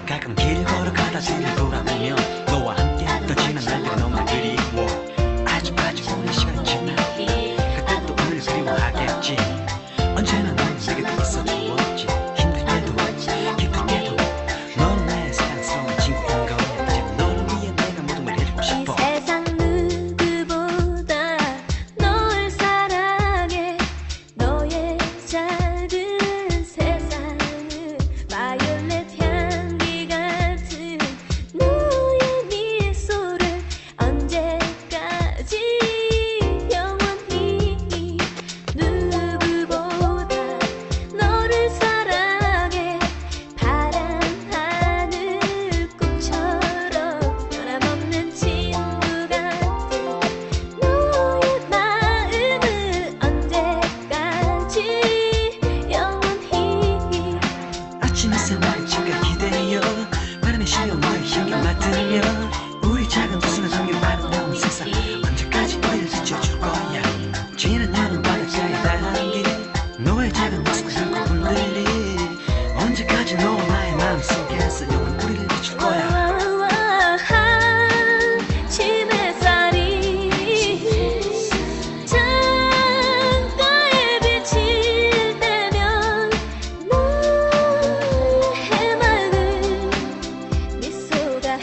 가끔 길 걸어가다 뒤를 돌아보면 너와 함께 했던 지난 날들이 너무 그리워. 아주 오랜 시간이 지나 그때 또 우릴 그리워하겠지. 언제나 너는 내게 더 있어주었지. 힘들 때도 기쁠 때도 너는 나의 사랑스러운 친구인 거야. 이제 너를 위해 내가 모든 걸 해주고 싶어. 세상 누구보다 널 사랑해. 너의 작은 세상을 바이올렛 향기 같은 너의 미소를 언제까지 영원히 누구보다 너를 사랑해. 파란 하늘 꽃처럼 변함없는 친구 같은 너의 마음을 언제까지 영원히. 아침 햇살 나의 침과 기대어 바람에 실려 너의 향기 맡으며 우리 작은 두 손에 담긴 아름다운 세상 언제까지 우리를 비춰줄 거야. 지난 여름 바닷가에 담긴 너의 작은 모습을 않고 흔들리 언제까지 너와 나의 마음속에서 영원 우리를 비출 거야. 아침 햇살이 창가에 비칠 때면 너의 해맑은 미소가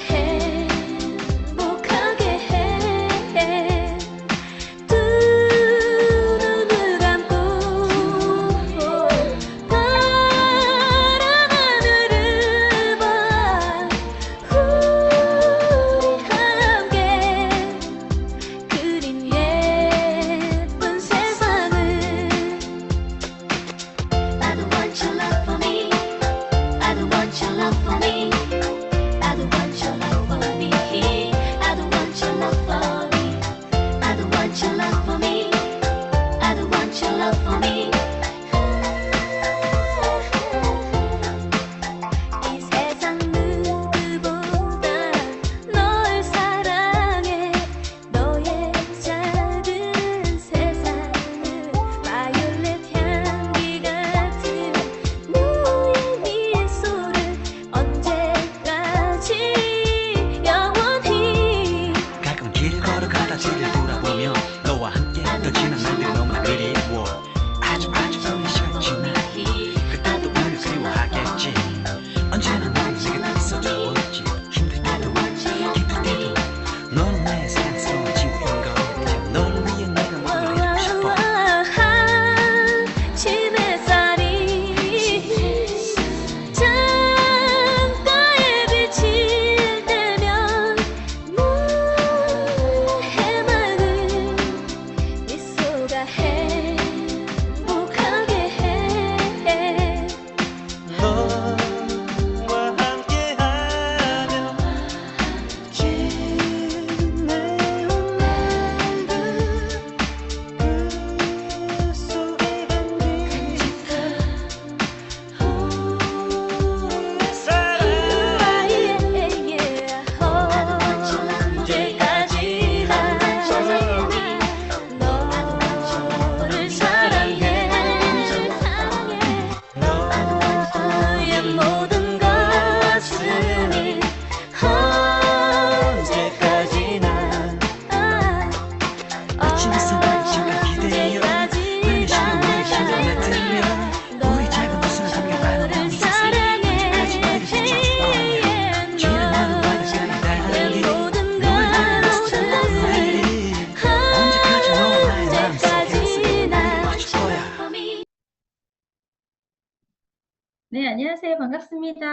안녕하세요. 반갑습니다.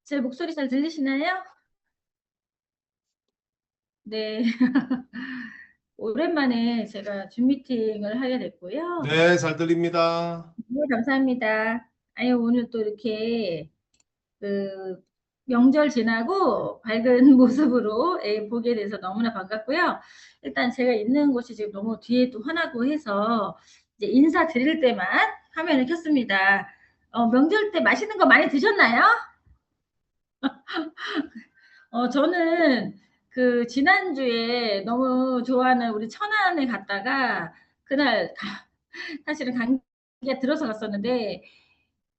제 목소리 잘 들리시나요? 네. 오랜만에 제가 줌 미팅을 하게 됐고요. 네, 잘 들립니다. 네, 감사합니다. 아유, 오늘 또 이렇게 그 명절 지나고 밝은 모습으로 보게 돼서 너무나 반갑고요. 일단 제가 있는 곳이 지금 너무 뒤에 또 환하고 해서 이제 인사드릴 때만 화면을 켰습니다. 명절 때 맛있는 거 많이 드셨나요? 저는 그 지난주에 너무 좋아하는 우리 천안에 갔다가 그날 사실은 감기가 들어서 갔었는데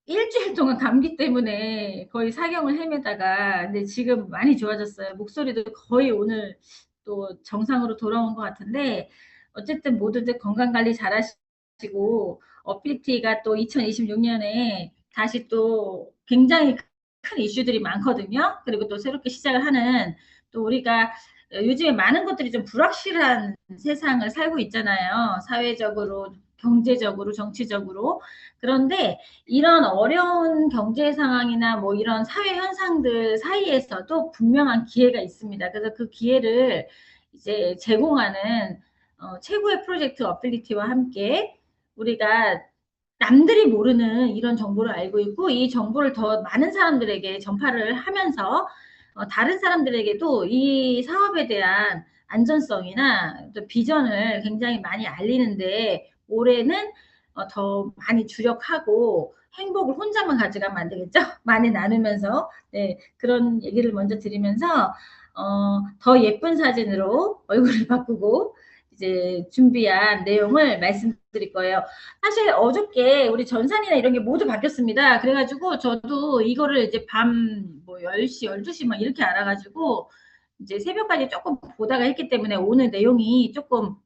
일주일 동안 감기 때문에 거의 사경을 헤매다가 근데 지금 많이 좋아졌어요. 목소리도 거의 오늘 또 정상으로 돌아온 것 같은데 어쨌든 모두들 건강 관리 잘 하시고 어필티가 또 2026년에 다시 또 굉장히 큰 이슈들이 많거든요. 그리고 또 새롭게 시작을 하는 또 우리가 요즘에 많은 것들이 좀 불확실한 세상을 살고 있잖아요. 사회적으로, 경제적으로, 정치적으로. 그런데 이런 어려운 경제 상황이나 뭐 이런 사회 현상들 사이에서도 분명한 기회가 있습니다. 그래서 그 기회를 이제 제공하는 최고의 프로젝트 어필리티와 함께 우리가 남들이 모르는 이런 정보를 알고 있고 이 정보를 더 많은 사람들에게 전파를 하면서 다른 사람들에게도 이 사업에 대한 안전성이나 또 비전을 굉장히 많이 알리는데 올해는 더 많이 주력하고 행복을 혼자만 가져가면 안 되겠죠? 많이 나누면서 네, 그런 얘기를 먼저 드리면서 더 예쁜 사진으로 얼굴을 바꾸고 이제 준비한 내용을 말씀드릴 거예요. 사실 어저께 우리 전산이나 이런 게 모두 바뀌었습니다. 그래가지고 저도 이거를 이제 밤 뭐 10시, 12시 막 이렇게 알아가지고 이제 새벽까지 조금 보다가 했기 때문에 오늘 내용이 조금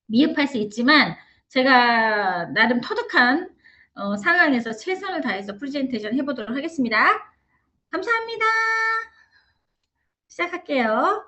미흡할 수 있지만 제가 나름 터득한 상황에서 최선을 다해서 프레젠테이션 해보도록 하겠습니다. 감사합니다. 시작할게요.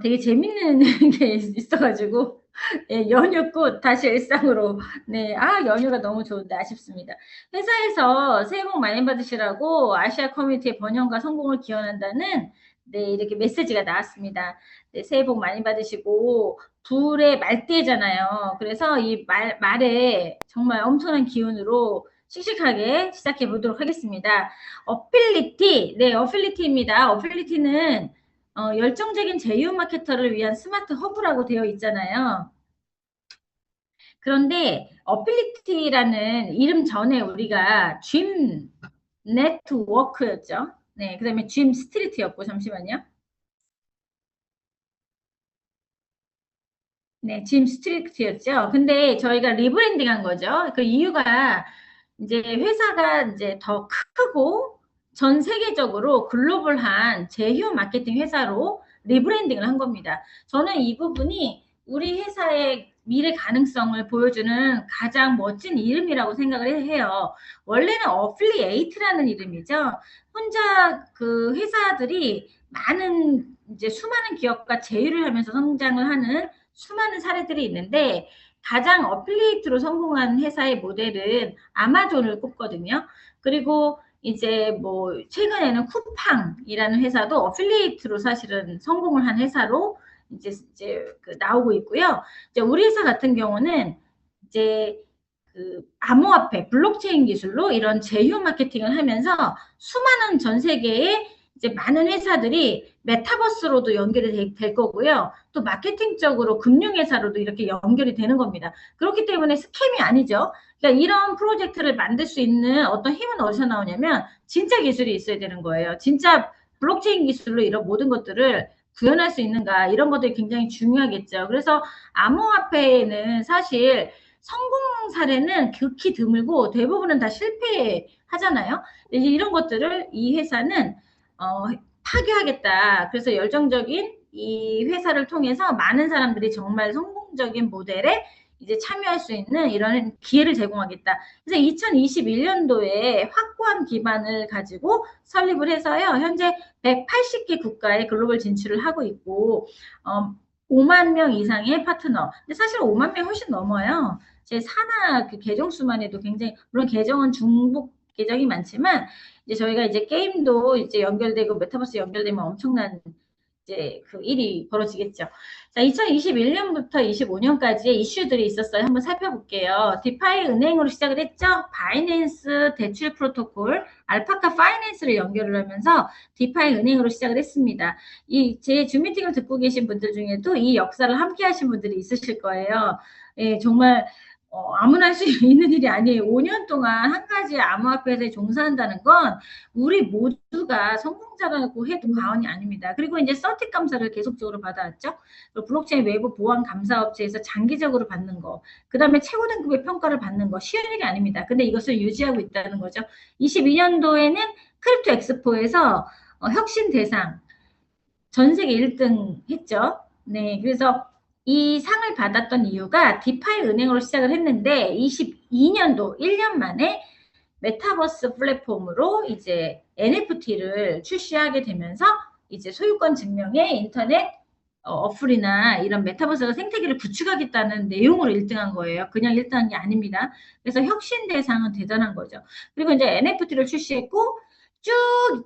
되게 재밌는 게 있어가지고 예, 연휴 끝 다시 일상으로 네, 연휴가 너무 좋은데 아쉽습니다. 회사에서 새해 복 많이 받으시라고 아시아 커뮤니티의 번영과 성공을 기원한다는 네, 이렇게 메시지가 나왔습니다. 네, 새해 복 많이 받으시고 둘의 말띠잖아요. 그래서 이 말에 정말 엄청난 기운으로 씩씩하게 시작해 보도록 하겠습니다. 어필리티, 네, 어필리티입니다. 어필리티는 열정적인 제휴 마케터를 위한 스마트 허브라고 되어 있잖아요. 그런데 어필리티라는 이름 전에 우리가 dream 네트워크였죠. 네, 그 다음에 dream 스트리트였고 잠시만요. 네, dream 스트리트였죠. 근데 저희가 리브랜딩한 거죠. 그 이유가 이제 회사가 이제 더 크고 전 세계적으로 글로벌한 제휴 마케팅 회사로 리브랜딩을 한 겁니다. 저는 이 부분이 우리 회사의 미래 가능성을 보여주는 가장 멋진 이름이라고 생각을 해요. 원래는 어플리에이트라는 이름이죠. 혼자 그 회사들이 많은 이제 수많은 기업과 제휴를 하면서 성장을 하는 수많은 사례들이 있는데 가장 어플리에이트로 성공한 회사의 모델은 아마존을 꼽거든요. 그리고 이제 뭐 최근에는 쿠팡이라는 회사도 어플리에이트로 사실은 성공을 한 회사로 이제 그 나오고 있고요. 이제 우리 회사 같은 경우는 이제 그 암호화폐, 블록체인 기술로 이런 제휴 마케팅을 하면서 수많은 전 세계의 이제 많은 회사들이 메타버스로도 연결이 될 거고요. 또 마케팅적으로 금융회사로도 이렇게 연결이 되는 겁니다. 그렇기 때문에 스캠이 아니죠. 그러니까 이런 프로젝트를 만들 수 있는 어떤 힘은 어디서 나오냐면 진짜 기술이 있어야 되는 거예요. 진짜 블록체인 기술로 이런 모든 것들을 구현할 수 있는가 이런 것들이 굉장히 중요하겠죠. 그래서 암호화폐는 사실 성공 사례는 극히 드물고 대부분은 다 실패하잖아요. 이런 것들을 이 회사는 파괴하겠다. 그래서 열정적인 이 회사를 통해서 많은 사람들이 정말 성공적인 모델의 이제 참여할 수 있는 이런 기회를 제공하겠다. 그래서 2021년도에 확고한 기반을 가지고 설립을 해서요. 현재 180개 국가에 글로벌 진출을 하고 있고 5만 명 이상의 파트너. 근데 사실 5만 명 훨씬 넘어요. 제 산하 그 계정 수만 해도 굉장히, 물론 계정은 중복 계정이 많지만 이제 저희가 이제 게임도 이제 연결되고 메타버스 연결되면 엄청난 이제 그 일이 벌어지겠죠. 자, 2021년부터 25년까지의 이슈들이 있었어요. 한번 살펴볼게요. 디파이 은행으로 시작을 했죠. 바이낸스 대출 프로토콜, 알파카 파이낸스를 연결을 하면서 디파이 은행으로 시작을 했습니다. 이 제 줌 미팅을 듣고 계신 분들 중에도 이 역사를 함께 하신 분들이 있으실 거예요. 예, 정말 아무나 할 수 있는 일이 아니에요. 5년 동안 한 가지 암호화폐에 종사한다는 건 우리 모두가 성공자라고 해도 과언이 아닙니다. 그리고 이제 서틱 감사를 계속적으로 받아왔죠. 블록체인 외부 보안 감사 업체에서 장기적으로 받는 거, 그 다음에 최고 등급의 평가를 받는 거 쉬운 일이 아닙니다. 근데 이것을 유지하고 있다는 거죠. 22년도에는 크립토 엑스포에서 혁신 대상 전 세계 1등 했죠. 네, 그래서 이 상을 받았던 이유가 디파이 은행으로 시작을 했는데 22년도 1년 만에 메타버스 플랫폼으로 이제 NFT를 출시하게 되면서 이제 소유권 증명의 인터넷 어플이나 이런 메타버스가 생태계를 구축하겠다는 내용으로 1등한 거예요. 그냥 1등한 게 아닙니다. 그래서 혁신 대상은 대단한 거죠. 그리고 이제 NFT를 출시했고 쭉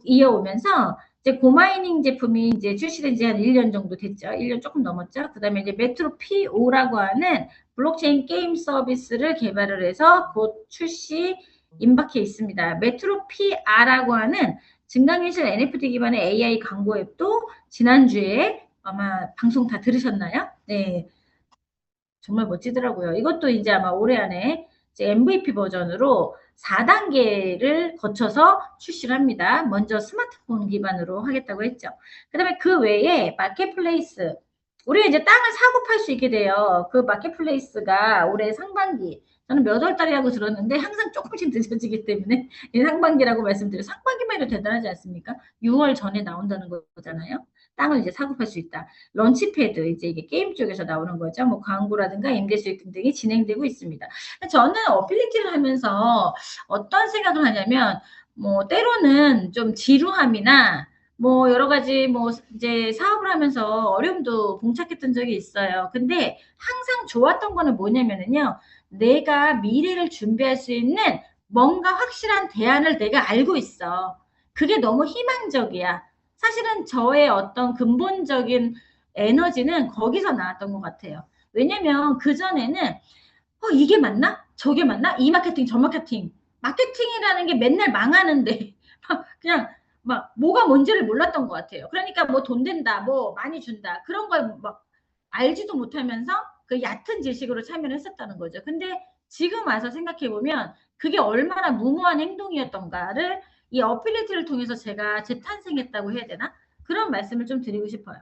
이어오면서 이제 고마이닝 제품이 이제 출시된 지 한 1년 정도 됐죠. 1년 조금 넘었죠. 그 다음에 이제 메트로 P5라고 하는 블록체인 게임 서비스를 개발을 해서 곧 출시 임박해 있습니다. 메트로 PR라고 하는 증강현실 NFT 기반의 AI 광고 앱도 지난주에 아마 방송 다 들으셨나요? 네. 정말 멋지더라고요. 이것도 이제 아마 올해 안에 이제 MVP 버전으로 4단계를 거쳐서 출시를 합니다. 먼저 스마트폰 기반으로 하겠다고 했죠. 그 다음에 그 외에 마켓플레이스. 우리가 이제 땅을 사고 팔 수 있게 돼요. 그 마켓플레이스가 올해 상반기, 저는 몇 월 달이라고 들었는데 항상 조금씩 늦어지기 때문에 상반기라고 말씀드려요. 상반기만 해도 대단하지 않습니까? 6월 전에 나온다는 거잖아요. 땅을 이제 사고 팔 수 있다. 런치패드, 이제 이게 게임 쪽에서 나오는 거죠. 뭐 광고라든가 임대 수익 등등이 진행되고 있습니다. 저는 어필리티를 하면서 어떤 생각을 하냐면, 뭐 때로는 좀 지루함이나 뭐 여러 가지 뭐 이제 사업을 하면서 어려움도 봉착했던 적이 있어요. 근데 항상 좋았던 거는 뭐냐면은요, 내가 미래를 준비할 수 있는 뭔가 확실한 대안을 내가 알고 있어. 그게 너무 희망적이야. 사실은 저의 어떤 근본적인 에너지는 거기서 나왔던 것 같아요. 왜냐면 그전에는 이게 맞나? 저게 맞나? 이 마케팅, 저 마케팅. 마케팅이라는 게 맨날 망하는데 그냥 막 뭐가 뭔지를 몰랐던 것 같아요. 그러니까 뭐 돈 된다, 뭐 많이 준다, 그런 걸 막 알지도 못하면서 그 얕은 지식으로 참여를 했었다는 거죠. 근데 지금 와서 생각해 보면 그게 얼마나 무모한 행동이었던가를 이 어필리티를 통해서 제가 재탄생했다고 해야 되나? 그런 말씀을 좀 드리고 싶어요.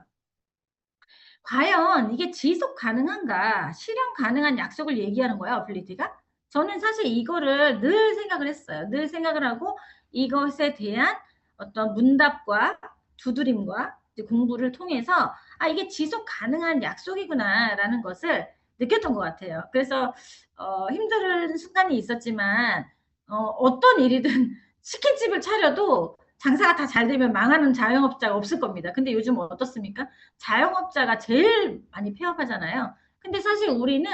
과연 이게 지속 가능한가? 실현 가능한 약속을 얘기하는 거야, 어필리티가? 저는 사실 이거를 늘 생각을 했어요. 늘 생각을 하고 이것에 대한 어떤 문답과 두드림과 공부를 통해서 이게 지속 가능한 약속이구나라는 것을 느꼈던 것 같아요. 그래서 힘든 순간이 있었지만 어떤 일이든 치킨집을 차려도 장사가 다 잘 되면 망하는 자영업자가 없을 겁니다. 근데 요즘 어떻습니까? 자영업자가 제일 많이 폐업하잖아요. 근데 사실 우리는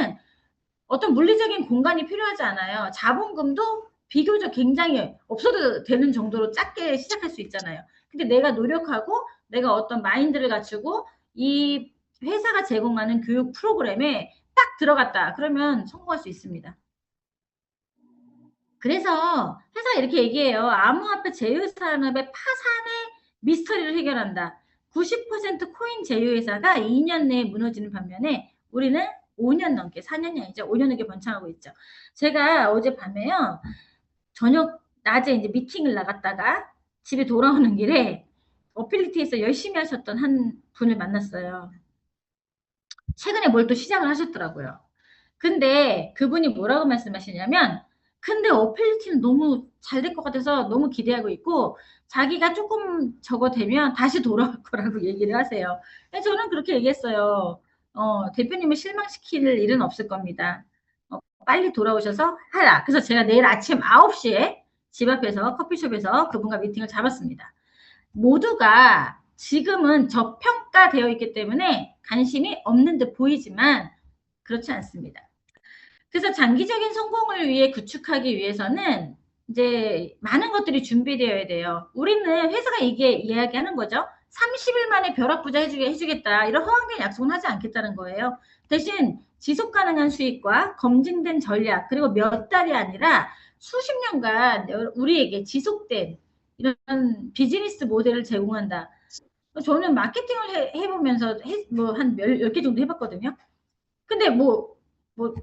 어떤 물리적인 공간이 필요하지 않아요. 자본금도 비교적 굉장히 없어도 되는 정도로 작게 시작할 수 있잖아요. 근데 내가 노력하고 내가 어떤 마인드를 갖추고 이 회사가 제공하는 교육 프로그램에 딱 들어갔다. 그러면 성공할 수 있습니다. 그래서 회사가 이렇게 얘기해요. 암호화폐 제휴산업의 파산의 미스터리를 해결한다. 90% 코인 제휴회사가 2년 내에 무너지는 반면에 우리는 5년 넘게, 4년이 아니죠. 5년 넘게 번창하고 있죠. 제가 어젯밤에요, 낮에 이제 미팅을 나갔다가 집에 돌아오는 길에 어필리티에서 열심히 하셨던 한 분을 만났어요. 최근에 뭘 또 시작을 하셨더라고요. 근데 그분이 뭐라고 말씀하시냐면, 근데 어필리티는 너무 잘 될 것 같아서 너무 기대하고 있고 자기가 조금 저거 되면 다시 돌아올 거라고 얘기를 하세요. 저는 그렇게 얘기했어요. 대표님을 실망시킬 일은 없을 겁니다. 빨리 돌아오셔서 하라. 그래서 제가 내일 아침 9시에 집 앞에서 커피숍에서 그분과 미팅을 잡았습니다. 모두가 지금은 저평가되어 있기 때문에 관심이 없는 듯 보이지만 그렇지 않습니다. 그래서 장기적인 성공을 위해 구축하기 위해서는 이제 많은 것들이 준비되어야 돼요. 우리는 회사가 이게 이야기하는 거죠. 30일 만에 벼락부자 해주겠다. 이런 허황된 약속은 하지 않겠다는 거예요. 대신 지속 가능한 수익과 검증된 전략, 그리고 몇 달이 아니라 수십 년간 우리에게 지속된 이런 비즈니스 모델을 제공한다. 저는 마케팅을 해보면서 한 10개 정도 해봤거든요. 근데 뭐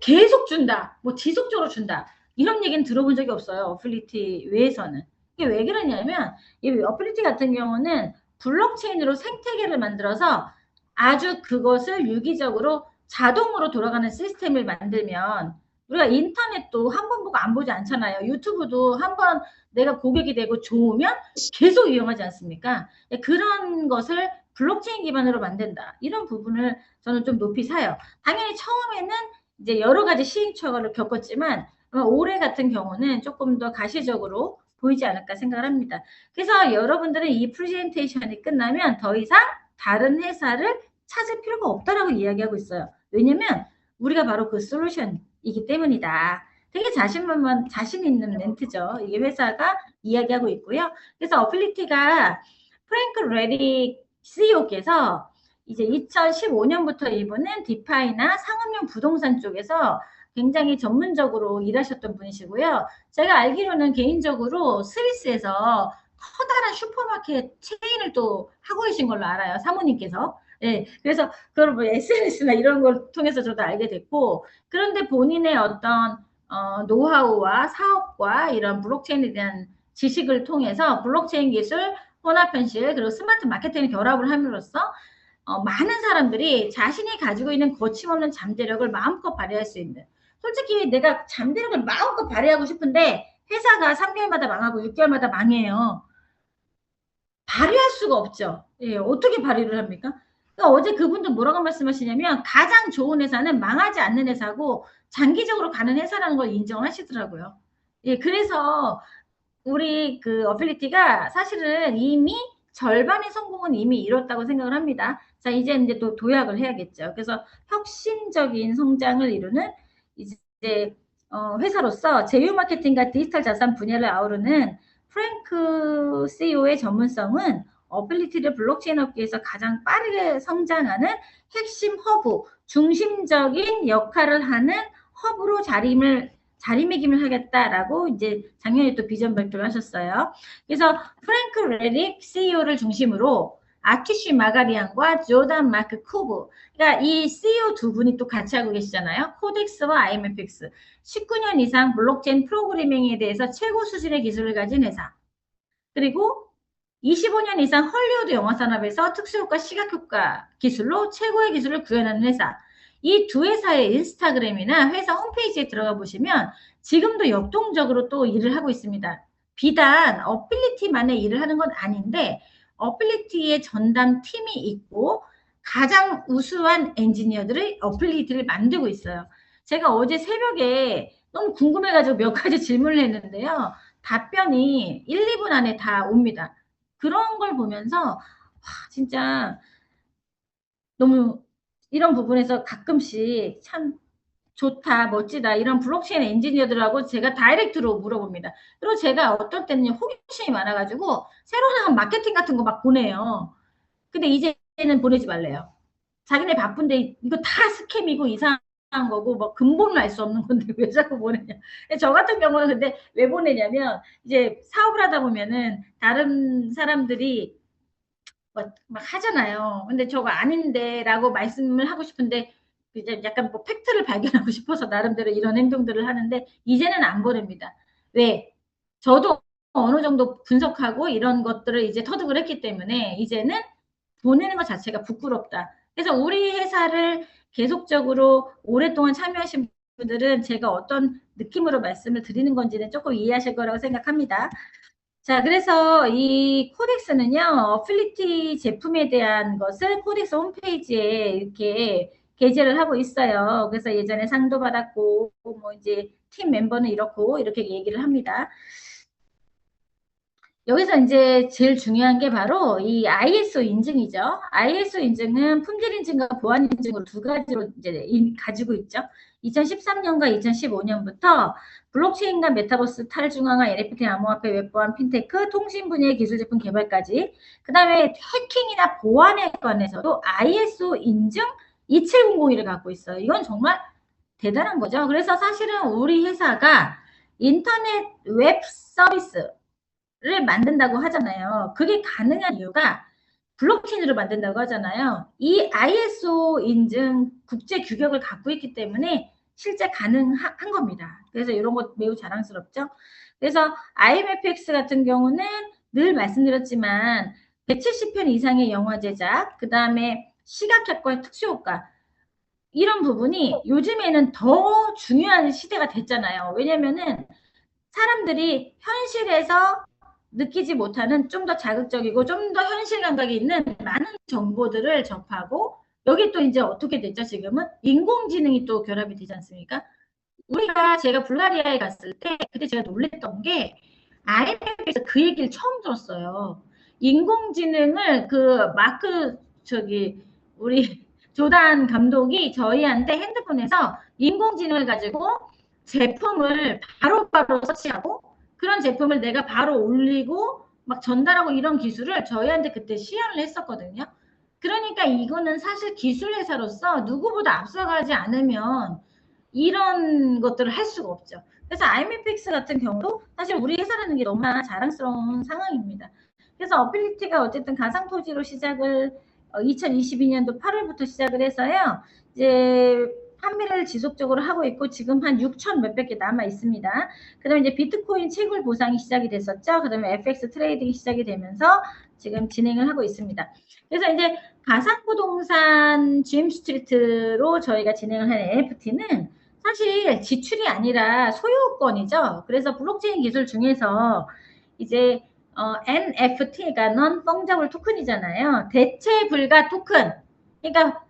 계속 준다, 뭐 지속적으로 준다, 이런 얘기는 들어본 적이 없어요. 어플리티 외에서는. 이게 왜 그러냐면, 이 어플리티 같은 경우는 블록체인으로 생태계를 만들어서 아주 그것을 유기적으로 자동으로 돌아가는 시스템을 만들면, 우리가 인터넷도 한 번 보고 안 보지 않잖아요. 유튜브도 한 번 내가 고객이 되고 좋으면 계속 이용하지 않습니까? 그런 것을 블록체인 기반으로 만든다. 이런 부분을 저는 좀 높이 사요. 당연히 처음에는 이제 여러 가지 시행착오를 겪었지만 올해 같은 경우는 조금 더 가시적으로 보이지 않을까 생각을 합니다. 그래서 여러분들은 이 프레젠테이션이 끝나면 더 이상 다른 회사를 찾을 필요가 없다라고 이야기하고 있어요. 왜냐면 우리가 바로 그 솔루션이기 때문이다. 되게 자신 있는 멘트죠. 이게 회사가 이야기하고 있고요. 그래서 어플리티가 프랭크 레릭 CEO께서 이제 2015년부터 이분은 디파이나 상업용 부동산 쪽에서 굉장히 전문적으로 일하셨던 분이시고요. 제가 알기로는 개인적으로 스위스에서 커다란 슈퍼마켓 체인을 또 하고 계신 걸로 알아요. 사모님께서. 네, 그래서 그걸 뭐 SNS나 이런 걸 통해서 저도 알게 됐고, 그런데 본인의 어떤 노하우와 사업과 이런 블록체인에 대한 지식을 통해서 블록체인 기술, 혼합 현실, 그리고 스마트 마케팅을 결합을 함으로써 많은 사람들이 자신이 가지고 있는 거침없는 잠재력을 마음껏 발휘할 수 있는, 솔직히 내가 잠재력을 마음껏 발휘하고 싶은데 회사가 3개월마다 망하고 6개월마다 망해요. 발휘할 수가 없죠. 예, 어떻게 발휘를 합니까? 그러니까 어제 그분도 뭐라고 말씀하시냐면 가장 좋은 회사는 망하지 않는 회사고 장기적으로 가는 회사라는 걸 인정하시더라고요. 예, 그래서 우리 그 어필리티가 사실은 이미 절반의 성공은 이미 이뤘다고 생각을 합니다. 자, 이제 또 도약을 해야겠죠. 그래서 혁신적인 성장을 이루는 이제 회사로서 제휴 마케팅과 디지털 자산 분야를 아우르는 프랭크 CEO의 전문성은 어빌리티를 블록체인 업계에서 가장 빠르게 성장하는 핵심 허브, 중심적인 역할을 하는 허브로 자리매김을 하겠다라고 이제 작년에 또 비전 발표를 하셨어요. 그래서 프랭크 레릭 CEO를 중심으로 아키쉬 마가리안과 조단 마크 쿠브, 그러니까 이 CEO 두 분이 또 같이 하고 계시잖아요. 코덱스와 IMFX. 19년 이상 블록체인 프로그래밍에 대해서 최고 수준의 기술을 가진 회사. 그리고 25년 이상 헐리우드 영화 산업에서 특수효과, 시각효과 기술로 최고의 기술을 구현하는 회사. 이 두 회사의 인스타그램이나 회사 홈페이지에 들어가 보시면 지금도 역동적으로 또 일을 하고 있습니다. 비단 어빌리티만의 일을 하는 건 아닌데 어빌리티의 전담 팀이 있고 가장 우수한 엔지니어들의 어빌리티를 만들고 있어요. 제가 어제 새벽에 너무 궁금해가지고 몇 가지 질문을 했는데요. 답변이 1, 2분 안에 다 옵니다. 그런 걸 보면서 와, 진짜 너무 이런 부분에서 가끔씩 참 좋다, 멋지다, 이런 블록체인 엔지니어들하고 제가 다이렉트로 물어봅니다. 그리고 제가 어떤 때는 호기심이 많아가지고 새로 나온 마케팅 같은 거 막 보내요. 근데 이제는 보내지 말래요. 자기네 바쁜데 이거 다 스캠이고 이상한 거고 뭐 근본을 알 수 없는 건데 왜 자꾸 보내냐. 저 같은 경우는 근데 왜 보내냐면 이제 사업을 하다 보면은 다른 사람들이 막 하잖아요. 근데 저거 아닌데 라고 말씀을 하고 싶은데 이제 약간 뭐 팩트를 발견하고 싶어서 나름대로 이런 행동들을 하는데 이제는 안 보냅니다. 왜? 저도 어느 정도 분석하고 이런 것들을 이제 터득을 했기 때문에 이제는 보내는 것 자체가 부끄럽다. 그래서 우리 회사를 계속적으로 오랫동안 참여하신 분들은 제가 어떤 느낌으로 말씀을 드리는 건지는 조금 이해하실 거라고 생각합니다. 자, 그래서 이 코덱스는요, 어필리티 제품에 대한 것을 코덱스 홈페이지에 이렇게 게재를 하고 있어요. 그래서 예전에 상도 받았고 뭐 이제 팀 멤버는 이렇고 이렇게 얘기를 합니다. 여기서 이제 제일 중요한 게 바로 이 ISO 인증이죠. ISO 인증은 품질 인증과 보안 인증으로 두 가지로 이제 가지고 있죠. 2013년과 2015년부터 블록체인과 메타버스 탈중앙화, NFT, 암호화폐, 웹보안, 핀테크, 통신 분야의 기술 제품 개발까지, 그 다음에 해킹이나 보안에 관해서도 ISO 인증 27001을 갖고 있어요. 이건 정말 대단한 거죠. 그래서 사실은 우리 회사가 인터넷 웹 서비스를 만든다고 하잖아요. 그게 가능한 이유가 블록체인으로 만든다고 하잖아요. 이 ISO 인증 국제 규격을 갖고 있기 때문에 실제 가능한 겁니다. 그래서 이런 것 매우 자랑스럽죠. 그래서 IMFX 같은 경우는 늘 말씀드렸지만 170편 이상의 영화 제작, 그 다음에 시각효과, 특수효과, 이런 부분이 요즘에는 더 중요한 시대가 됐잖아요. 왜냐면은 사람들이 현실에서 느끼지 못하는 좀 더 자극적이고 좀 더 현실 감각이 있는 많은 정보들을 접하고, 여기 또 이제 어떻게 됐죠? 지금은 인공지능이 또 결합이 되지 않습니까? 제가 불가리아에 갔을 때 그때 제가 놀랬던 게 IMF에서 그 얘기를 처음 들었어요. 인공지능을 우리 조단 감독이 저희한테 핸드폰에서 인공지능을 가지고 제품을 바로바로 서치하고 그런 제품을 내가 바로 올리고 막 전달하고 이런 기술을 저희한테 그때 시연을 했었거든요. 그러니까 이거는 사실 기술 회사로서 누구보다 앞서가지 않으면 이런 것들을 할 수가 없죠. 그래서 IMFX 같은 경우도 사실 우리 회사라는 게 너무나 자랑스러운 상황입니다. 그래서 어필리티가 어쨌든 가상토지로 시작을 2022년도 8월부터 시작을 해서요. 이제 판매를 지속적으로 하고 있고 지금 한 6천 몇백 개 남아 있습니다. 그다음에 이제 비트코인 채굴 보상이 시작이 됐었죠. 그다음에 FX 트레이딩이 시작이 되면서 지금 진행을 하고 있습니다. 그래서 이제 가상부동산 GM스트리트로 저희가 진행을 한 NFT는 사실 지출이 아니라 소유권이죠. 그래서 블록체인 기술 중에서 이제 NFT가 Non-Fungible 토큰이잖아요. 대체 불가 토큰. 그러니까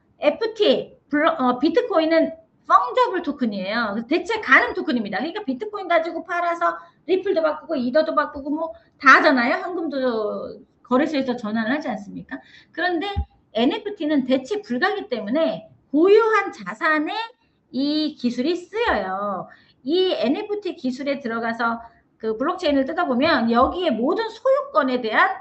비트코인은 펑저블 토큰이에요. 대체 가능 토큰입니다. 그러니까 비트코인 가지고 팔아서 리플도 바꾸고 이더도 바꾸고 뭐 다 하잖아요. 현금도 거래소에서 전환을 하지 않습니까? 그런데 NFT는 대체 불가이기 때문에 고유한 자산에 이 기술이 쓰여요. 이 NFT 기술에 들어가서 그 블록체인을 뜯어보면 여기에 모든 소유권에 대한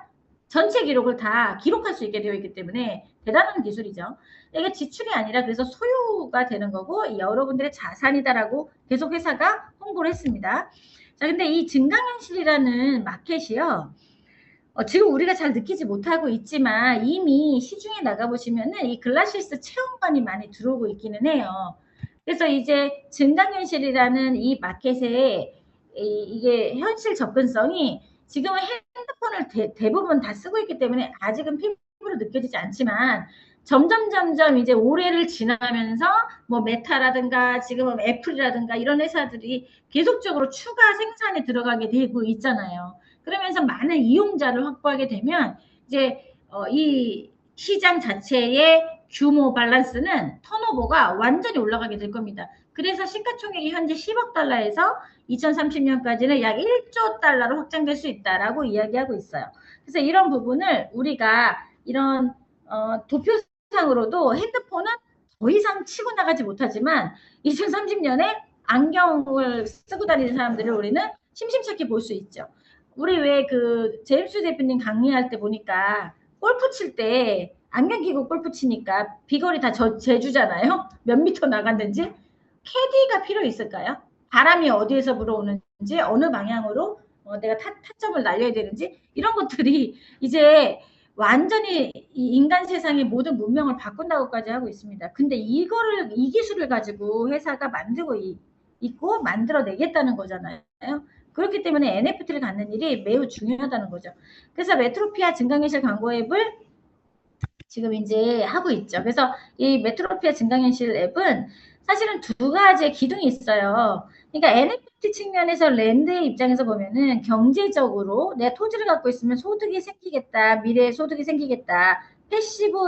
전체 기록을 다 기록할 수 있게 되어 있기 때문에 대단한 기술이죠. 이게 지출이 아니라 그래서 소유가 되는 거고 여러분들의 자산이다라고 계속 회사가 홍보를 했습니다. 자, 근데 이 증강현실이라는 마켓이요. 지금 우리가 잘 느끼지 못하고 있지만 이미 시중에 나가보시면은 이 글라시스 체험관이 많이 들어오고 있기는 해요. 그래서 이제 증강현실이라는 이 마켓에 이게 현실 접근성이 지금은 핸드폰을 대부분 다 쓰고 있기 때문에 아직은 피부로 느껴지지 않지만 점점 이제 올해를 지나면서 뭐 메타라든가 지금은 애플이라든가 이런 회사들이 계속적으로 추가 생산에 들어가게 되고 있잖아요. 그러면서 많은 이용자를 확보하게 되면 이제 이 시장 자체의 규모 밸런스는 턴오버가 완전히 올라가게 될 겁니다. 그래서 시가총액이 현재 10억 달러에서 2030년까지는 약 1조 달러로 확장될 수 있다라고 이야기하고 있어요. 그래서 이런 부분을 우리가 이런 도표상으로도 핸드폰은 더 이상 치고 나가지 못하지만 2030년에 안경을 쓰고 다니는 사람들을 우리는 심심찮게 볼 수 있죠. 우리 왜 그 제임스 대표님 강의할 때 보니까 골프 칠 때 안경 끼고 골프 치니까 비거리 다 재주잖아요. 몇 미터 나갔는지. 캐디가 필요 있을까요? 바람이 어디에서 불어오는지 어느 방향으로 내가 타점을 날려야 되는지 이런 것들이 이제 완전히 이 인간 세상의 모든 문명을 바꾼다고까지 하고 있습니다. 근데 이 기술을 가지고 회사가 만들고 있고 만들어내겠다는 거잖아요. 그렇기 때문에 NFT를 갖는 일이 매우 중요하다는 거죠. 그래서 메트로피아 증강현실 광고 앱을 지금 이제 하고 있죠. 그래서 이 메트로피아 증강현실 앱은 사실은 두 가지의 기둥이 있어요. 그러니까 NFT 측면에서 랜드의 입장에서 보면은 경제적으로 내 토지를 갖고 있으면 소득이 생기겠다, 미래에 소득이 생기겠다. 패시브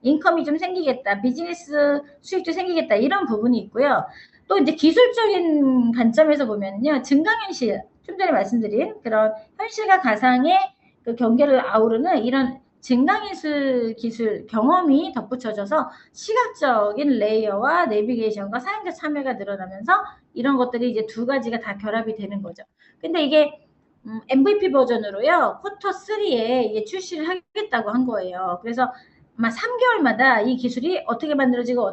인컴이 좀 생기겠다, 비즈니스 수익도 생기겠다, 이런 부분이 있고요. 또 이제 기술적인 관점에서 보면요, 증강현실, 좀 전에 말씀드린 그런 현실과 가상의 그 경계를 아우르는 이런 증강현실 기술 경험이 덧붙여져서 시각적인 레이어와 내비게이션과 사용자 참여가 늘어나면서 이런 것들이 이제 두 가지가 다 결합이 되는 거죠. 근데 이게 MVP 버전으로요, 쿼터 3에 이게 출시를 하겠다고 한 거예요. 그래서 아마 3개월마다 이 기술이 어떻게 만들어지고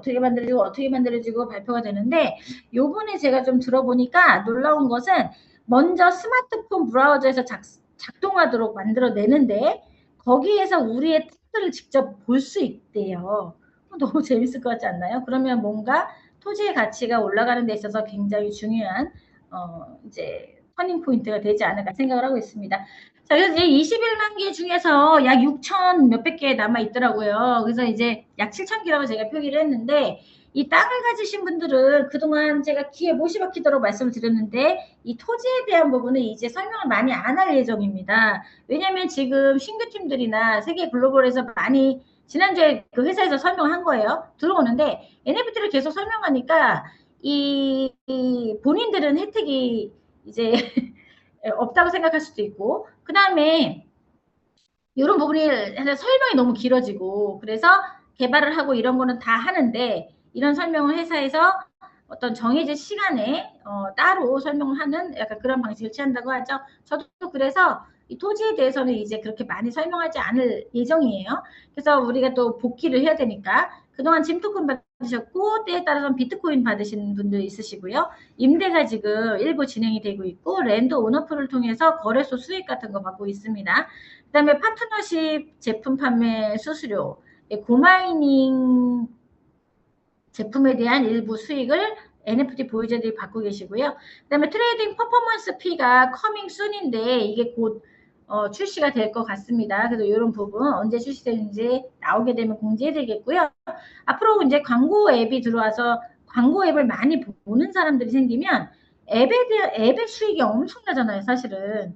발표가 되는데, 요번에 제가 좀 들어보니까 놀라운 것은 먼저 스마트폰 브라우저에서 작동하도록 만들어내는데 거기에서 우리의 탭들을 직접 볼 수 있대요. 너무 재밌을 것 같지 않나요? 그러면 뭔가 토지의 가치가 올라가는 데 있어서 굉장히 중요한 이제 터닝 포인트가 되지 않을까 생각을 하고 있습니다. 자, 그래서 이제 21만 개 중에서 약 6천 몇백 개 남아 있더라고요. 그래서 이제 약 7천 개라고 제가 표기를 했는데, 이 땅을 가지신 분들은 그동안 제가 귀에 못이 박히도록 말씀을 드렸는데 이 토지에 대한 부분은 이제 설명을 많이 안 할 예정입니다. 왜냐하면 지금 신규 팀들이나 세계 글로벌에서 많이 지난주에 그 회사에서 설명한 거예요. 들어오는데 NFT를 계속 설명하니까 이 본인들은 혜택이 이제 없다고 생각할 수도 있고, 그 다음에 이런 부분이 설명이 너무 길어지고, 그래서 개발을 하고 이런 거는 다 하는데 이런 설명을 회사에서 어떤 정해진 시간에 따로 설명을 하는 약간 그런 방식을 취한다고 하죠. 저도 그래서 이 토지에 대해서는 이제 그렇게 많이 설명하지 않을 예정이에요. 그래서 우리가 또 복귀를 해야 되니까, 그동안 짐토큰 받으셨고 때에 따라서는 비트코인 받으신 분도 있으시고요. 임대가 지금 일부 진행이 되고 있고, 랜드 온어프를 통해서 거래소 수익 같은 거 받고 있습니다. 그 다음에 파트너십 제품 판매 수수료, 고마이닝 제품에 대한 일부 수익을 NFT 보유자들이 받고 계시고요. 그 다음에 트레이딩 퍼포먼스 피가 커밍 순인데 이게 곧 출시가 될 것 같습니다. 그래서 이런 부분 언제 출시되는지 나오게 되면 공지해드리겠고요. 앞으로 이제 광고 앱이 들어와서 광고 앱을 많이 보는 사람들이 생기면 앱의 수익이 엄청나잖아요, 사실은.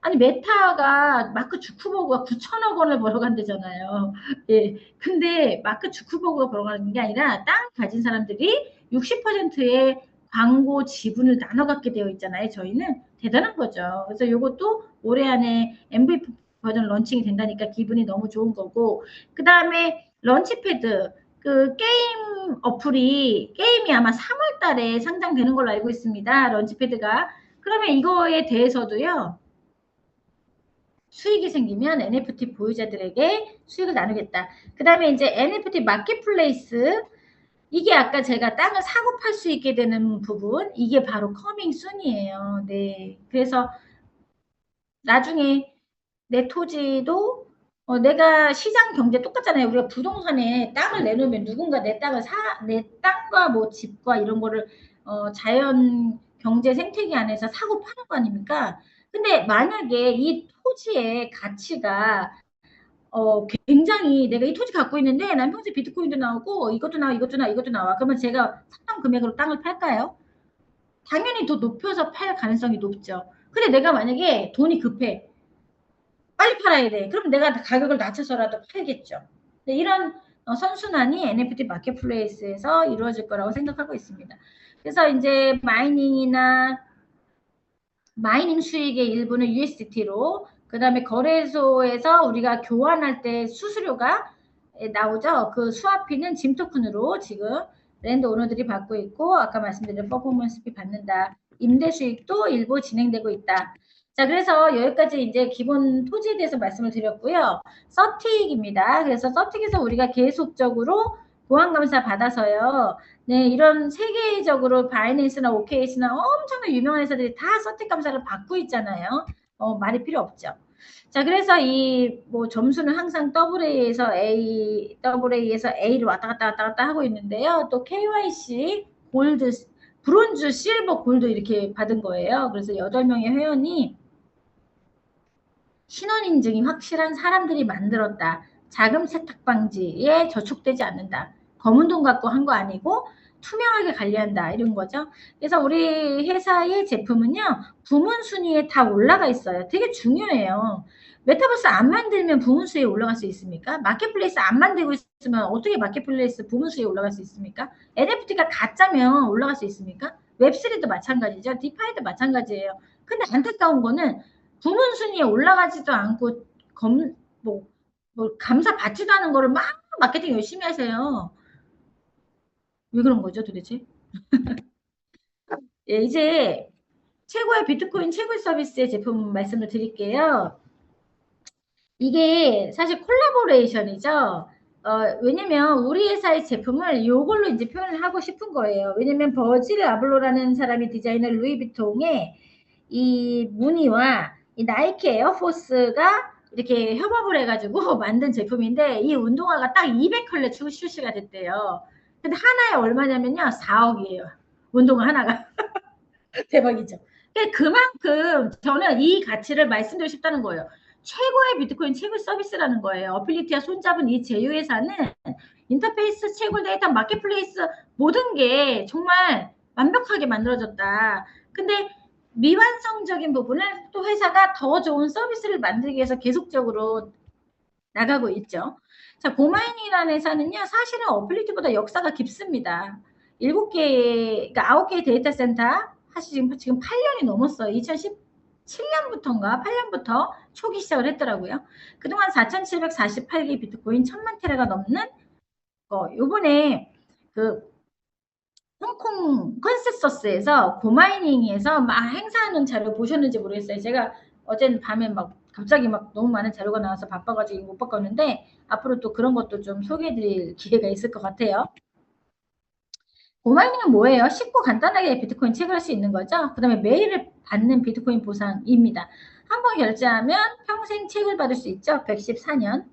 아니, 메타가 마크 주크버그가 9천억 원을 벌어간대잖아요. 예. 근데 마크 주크버그가 벌어가는 게 아니라 땅 가진 사람들이 60%의 광고 지분을 나눠 갖게 되어 있잖아요. 저희는 대단한 거죠. 그래서 이것도 올해 안에 MVP 버전 런칭이 된다니까 기분이 너무 좋은 거고, 그 다음에 런치패드, 그 게임 어플이, 게임이 아마 3월 달에 상장되는 걸로 알고 있습니다. 런치패드가. 그러면 이거에 대해서도요, 수익이 생기면 NFT 보유자들에게 수익을 나누겠다. 그 다음에 이제 NFT 마켓플레이스, 이게 아까 제가 땅을 사고 팔 수 있게 되는 부분, 이게 바로 커밍 순이에요. 네. 그래서 나중에 내 토지도 내가 시장 경제 똑같잖아요. 우리가 부동산에 땅을 내놓으면 누군가 내 땅과 뭐 집과 이런 거를 자연 경제 생태계 안에서 사고 파는 거 아닙니까? 근데 만약에 이 토지의 가치가 굉장히 내가 이 토지 갖고 있는데 난 평소에 비트코인도 나오고 이것도 나와. 그러면 제가 샀던 금액으로 땅을 팔까요? 당연히 더 높여서 팔 가능성이 높죠. 근데 내가 만약에 돈이 급해, 빨리 팔아야 돼. 그럼 내가 가격을 낮춰서라도 팔겠죠. 이런 선순환이 NFT 마켓플레이스에서 이루어질 거라고 생각하고 있습니다. 그래서 이제 마이닝 수익의 일부는 USDT로, 그 다음에 거래소에서 우리가 교환할 때 수수료가 나오죠. 그 수화피는 짐토큰으로 지금 랜드 오너들이 받고 있고, 아까 말씀드린 퍼포먼스피 받는다. 임대 수익도 일부 진행되고 있다. 자, 그래서 여기까지 이제 기본 토지에 대해서 말씀을 드렸고요. 서틱입니다. 그래서 서틱에서 우리가 계속적으로 보안감사 받아서요. 네, 이런 세계적으로 바이낸스나 OKX나 엄청난 유명한 회사들이 다 서틱 감사를 받고 있잖아요. 말이 필요 없죠. 자, 그래서 이 뭐 점수는 항상 AA에서 A로 왔다 갔다 하고 있는데요. 또 KYC, 골드, 브론즈, 실버, 골드 이렇게 받은 거예요. 그래서 8명의 회원이 신원 인증이 확실한 사람들이 만들었다. 자금 세탁 방지에 저촉되지 않는다. 검은 돈 갖고 한 거 아니고 투명하게 관리한다. 이런 거죠. 그래서 우리 회사의 제품은요, 부문 순위에 다 올라가 있어요. 되게 중요해요. 메타버스 안 만들면 부문 수익 올라갈 수 있습니까? 마켓플레이스 안 만들고 있으면 어떻게 마켓플레이스 부문 수익 올라갈 수 있습니까? NFT가 가짜면 올라갈 수 있습니까? 웹3도 마찬가지죠. 디파이도 마찬가지예요. 근데 안타까운 거는 부문 순위에 올라가지도 않고 감사 받지도 않은 거를 막 마케팅 열심히 하세요. 왜 그런 거죠, 도대체? 예, 이제 최고의 비트코인 최고의 서비스의 제품 말씀을 드릴게요. 이게 사실 콜라보레이션이죠. 왜냐면 우리 회사의 제품을 이걸로 이제 표현을 하고 싶은 거예요. 왜냐면 버질 아블로라는 사람이 디자인한 루이비통의 이 무늬와 이 나이키 에어포스가 이렇게 협업을 해가지고 만든 제품인데 이 운동화가 딱 200컬레 출시가 됐대요. 근데 하나에 얼마냐면요, 4억이에요. 운동화 하나가. 대박이죠. 그만큼 저는 이 가치를 말씀드리고 싶다는 거예요. 최고의 비트코인 최고 서비스라는 거예요. 어필리티와 손잡은 이 제휴회사는 인터페이스, 채굴 데이터, 마켓플레이스 모든 게 정말 완벽하게 만들어졌다. 근데 미완성적인 부분을 또 회사가 더 좋은 서비스를 만들기 위해서 계속적으로 나가고 있죠. 자, 고마인이라는 회사는요, 사실은 어필리티보다 역사가 깊습니다. 7개, 그러니까 9개의 데이터 센터 지금 8년이 넘었어요. 2017년부터인가 8년부터 초기 시작을 했더라고요. 그동안 4,748개 비트코인 1,000만 테라가 넘는 요번에 그 홍콩 컨센서스에서 고마이닝에서 막 행사하는 자료 보셨는지 모르겠어요. 제가 어제 밤에 막 갑자기 막 너무 많은 자료가 나와서 바빠가지고 못 바꿨는데 앞으로 또 그런 것도 좀 소개해드릴 기회가 있을 것 같아요. 고마이닝은 뭐예요? 쉽고 간단하게 비트코인 체결할 수 있는 거죠. 그 다음에 매일 받는 비트코인 보상입니다. 한번 결제하면 평생 체결 받을 수 있죠. 114년.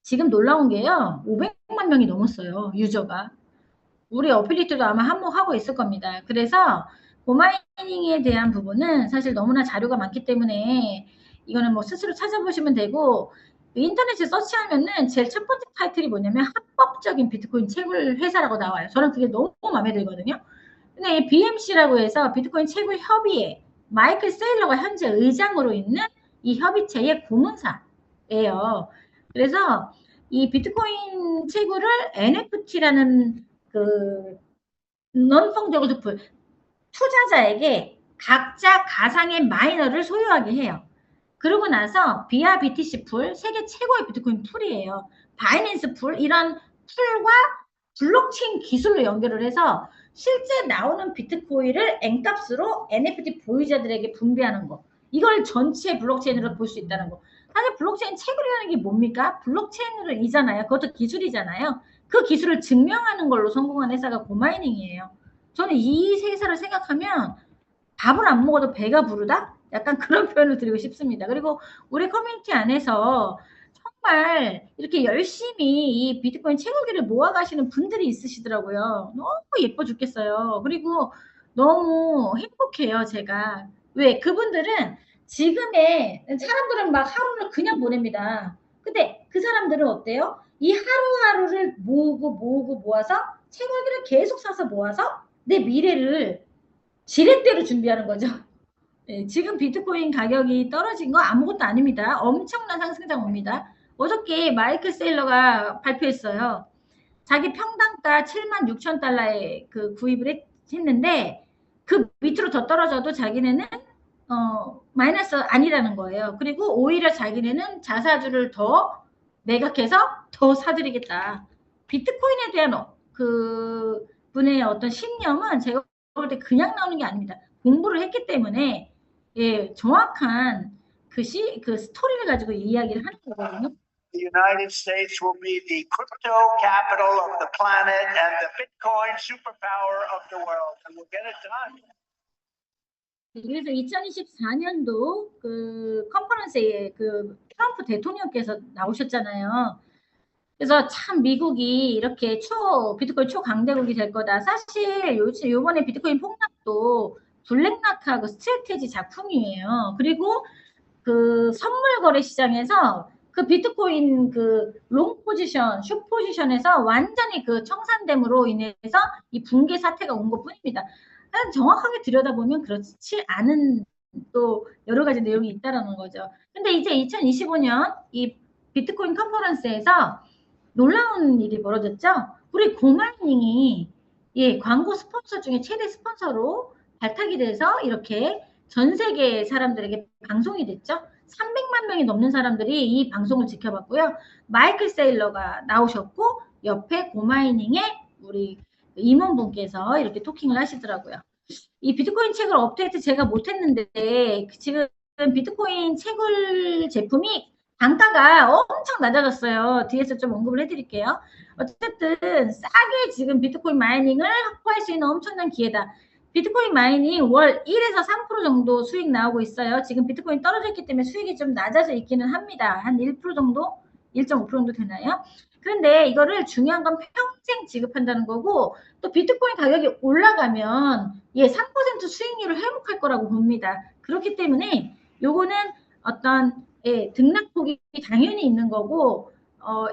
지금 놀라운 게요, 500만 명이 넘었어요, 유저가. 우리 어필리티도 아마 한몫하고 있을 겁니다. 그래서 고마이닝에 대한 부분은 사실 너무나 자료가 많기 때문에 이거는 뭐 스스로 찾아보시면 되고, 인터넷에 서치하면은 제일 첫 번째 타이틀이 뭐냐면 합법적인 비트코인 채굴 회사라고 나와요. 저는 그게 너무 마음에 들거든요. 근데 이 BMC라고 해서 비트코인 채굴 협의회, 마이클 세일러가 현재 의장으로 있는 이 협의체의 고문사예요. 그래서 이 비트코인 채굴을 NFT라는 그 non-fungible token, 투자자에게 각자 가상의 마이너를 소유하게 해요. 그러고 나서 비아 BTC 풀, 세계 최고의 비트코인 풀이에요. 바이낸스 풀, 이런 풀과 블록체인 기술로 연결을 해서 실제 나오는 비트코인을 N값으로 NFT 보유자들에게 분배하는 거. 이걸 전체 블록체인으로 볼 수 있다는 거. 사실 블록체인 채굴이라는 게 뭡니까? 블록체인으로이잖아요. 그것도 기술이잖아요. 그 기술을 증명하는 걸로 성공한 회사가 고마이닝이에요. 저는 이 회사를 생각하면 밥을 안 먹어도 배가 부르다? 약간 그런 표현을 드리고 싶습니다. 그리고 우리 커뮤니티 안에서 정말 이렇게 열심히 이 비트코인 채굴기를 모아가시는 분들이 있으시더라고요. 너무 예뻐 죽겠어요. 그리고 너무 행복해요, 제가. 왜? 그분들은 지금의 사람들은 막 하루를 그냥 보냅니다. 근데 그 사람들은 어때요? 이 하루하루를 모으고 모아서 채굴기를 계속 사서 모아서 내 미래를 지렛대로 준비하는 거죠. 네, 지금 비트코인 가격이 떨어진 거 아무것도 아닙니다. 엄청난 상승장 옵니다. 어저께 마이클 세일러가 발표했어요. 자기 평당가 76,000달러에 그 구입을 했는데 그 밑으로 더 떨어져도 자기네는 마이너스 아니라는 거예요. 그리고 오히려 자기네는 자사주를 더 매각해서 더 사드리겠다. 비트코인에 대한 그 분의 어떤 신념은 제가 볼 때 그냥 나오는 게 아닙니다. 공부를 했기 때문에 예, 정확한 그 스토리를 가지고 이야기를 하는 거거든요. The United States will be the crypto capital of the planet and the Bitcoin superpower of the world, and we'll get it done. 그래서 2024년도 그 컨퍼런스에 그 트럼프 대통령께서 나오셨잖아요. 그래서 참 미국이 이렇게 비트코인 초강대국이 될 거다. 사실 요번에 비트코인 폭락도 블랙락하고 스트래테지 작품이에요. 그리고 그 선물 거래 시장에서 그 비트코인 그 롱 포지션, 숏 포지션에서 완전히 그 청산됨으로 인해서 이 붕괴 사태가 온 것 뿐입니다. 정확하게 들여다보면 그렇지 않은 또 여러 가지 내용이 있다라는 거죠. 근데 이제 2025년 이 비트코인 컨퍼런스에서 놀라운 일이 벌어졌죠. 우리 고마이닝이 광고 스폰서 중에 최대 스폰서로 발탁이 돼서 이렇게 전 세계 사람들에게 방송이 됐죠. 300만 명이 넘는 사람들이 이 방송을 지켜봤고요. 마이클 세일러가 나오셨고 옆에 고마이닝의 우리 임원분께서 이렇게 토킹을 하시더라고요. 이 비트코인 채굴 업데이트 제가 못했는데 지금 비트코인 채굴 제품이 단가가 엄청 낮아졌어요. 뒤에서 좀 언급을 해드릴게요. 어쨌든 싸게 지금 비트코인 마이닝을 확보할 수 있는 엄청난 기회다. 비트코인 마이닝 월 1에서 3% 정도 수익 나오고 있어요. 지금 비트코인 떨어져 있기 때문에 수익이 좀 낮아져 있기는 합니다. 한 1% 정도? 1.5% 정도 되나요? 그런데 이거를 중요한 건 평생 지급한다는 거고 또 비트코인 가격이 올라가면 3% 수익률을 회복할 거라고 봅니다. 그렇기 때문에 요거는 어떤 등락폭이 당연히 있는 거고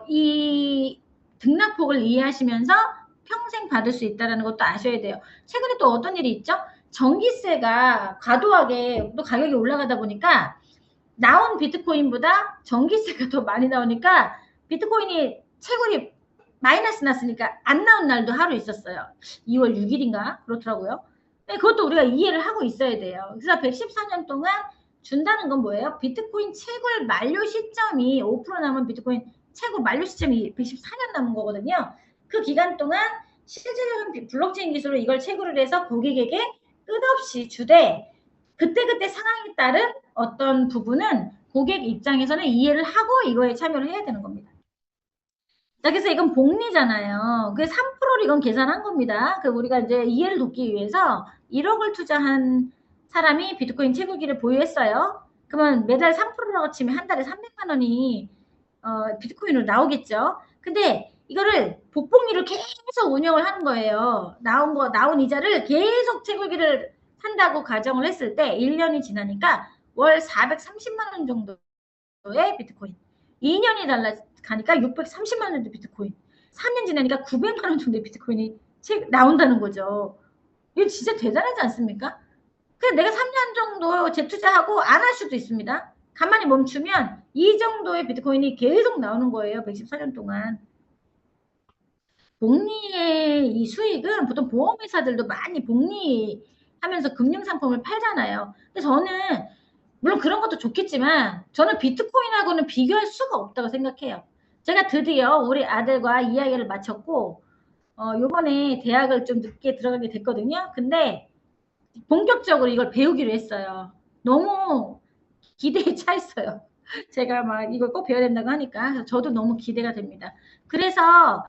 이 등락폭을 이해하시면서 평생 받을 수 있다는 것도 아셔야 돼요. 최근에 또 어떤 일이 있죠? 전기세가 과도하게 또 가격이 올라가다 보니까 나온 비트코인보다 전기세가 더 많이 나오니까 비트코인이 채굴이 마이너스 났으니까 안 나온 날도 하루 있었어요. 2월 6일인가 그렇더라고요. 그것도 우리가 이해를 하고 있어야 돼요. 그래서 114년 동안 준다는 건 뭐예요? 비트코인 채굴 만료 시점이 5% 남은 비트코인 채굴 만료 시점이 114년 남은 거거든요. 그 기간 동안 실질적인 블록체인 기술로 이걸 채굴을 해서 고객에게 끝없이 주되 그때그때 상황에 따른 어떤 부분은 고객 입장에서는 이해를 하고 이거에 참여를 해야 되는 겁니다. 자, 그래서 이건 복리잖아요. 그래서 3%를 이건 계산한 겁니다. 그 우리가 이제 이해를 돕기 위해서 1억을 투자한 사람이 비트코인 채굴기를 보유했어요. 그러면 매달 3%라고 치면 한 달에 300만 원이 비트코인으로 나오겠죠. 근데 이거를 복봉리로 계속 운영을 하는 거예요. 나온 이자를 계속 채굴기를 산다고 가정을 했을 때 1년이 지나니까 월 430만 원 정도의 비트코인. 2년이 가니까 630만 원 정도 비트코인. 3년 지나니까 900만 원 정도의 비트코인이 나온다는 거죠. 이거 진짜 대단하지 않습니까? 그래서 내가 3년 정도 재투자하고 안 할 수도 있습니다. 가만히 멈추면 이 정도의 비트코인이 계속 나오는 거예요. 114년 동안. 복리의 이 수익은 보통 보험회사들도 많이 복리하면서 금융상품을 팔잖아요. 근데 저는 물론 그런 것도 좋겠지만 저는 비트코인하고는 비교할 수가 없다고 생각해요. 제가 드디어 우리 아들과 이야기를 마쳤고 요번에 대학을 좀 늦게 들어가게 됐거든요. 근데 본격적으로 이걸 배우기로 했어요. 너무 기대에 차 있어요. 제가 막 이걸 꼭 배워야 된다고 하니까 저도 너무 기대가 됩니다. 그래서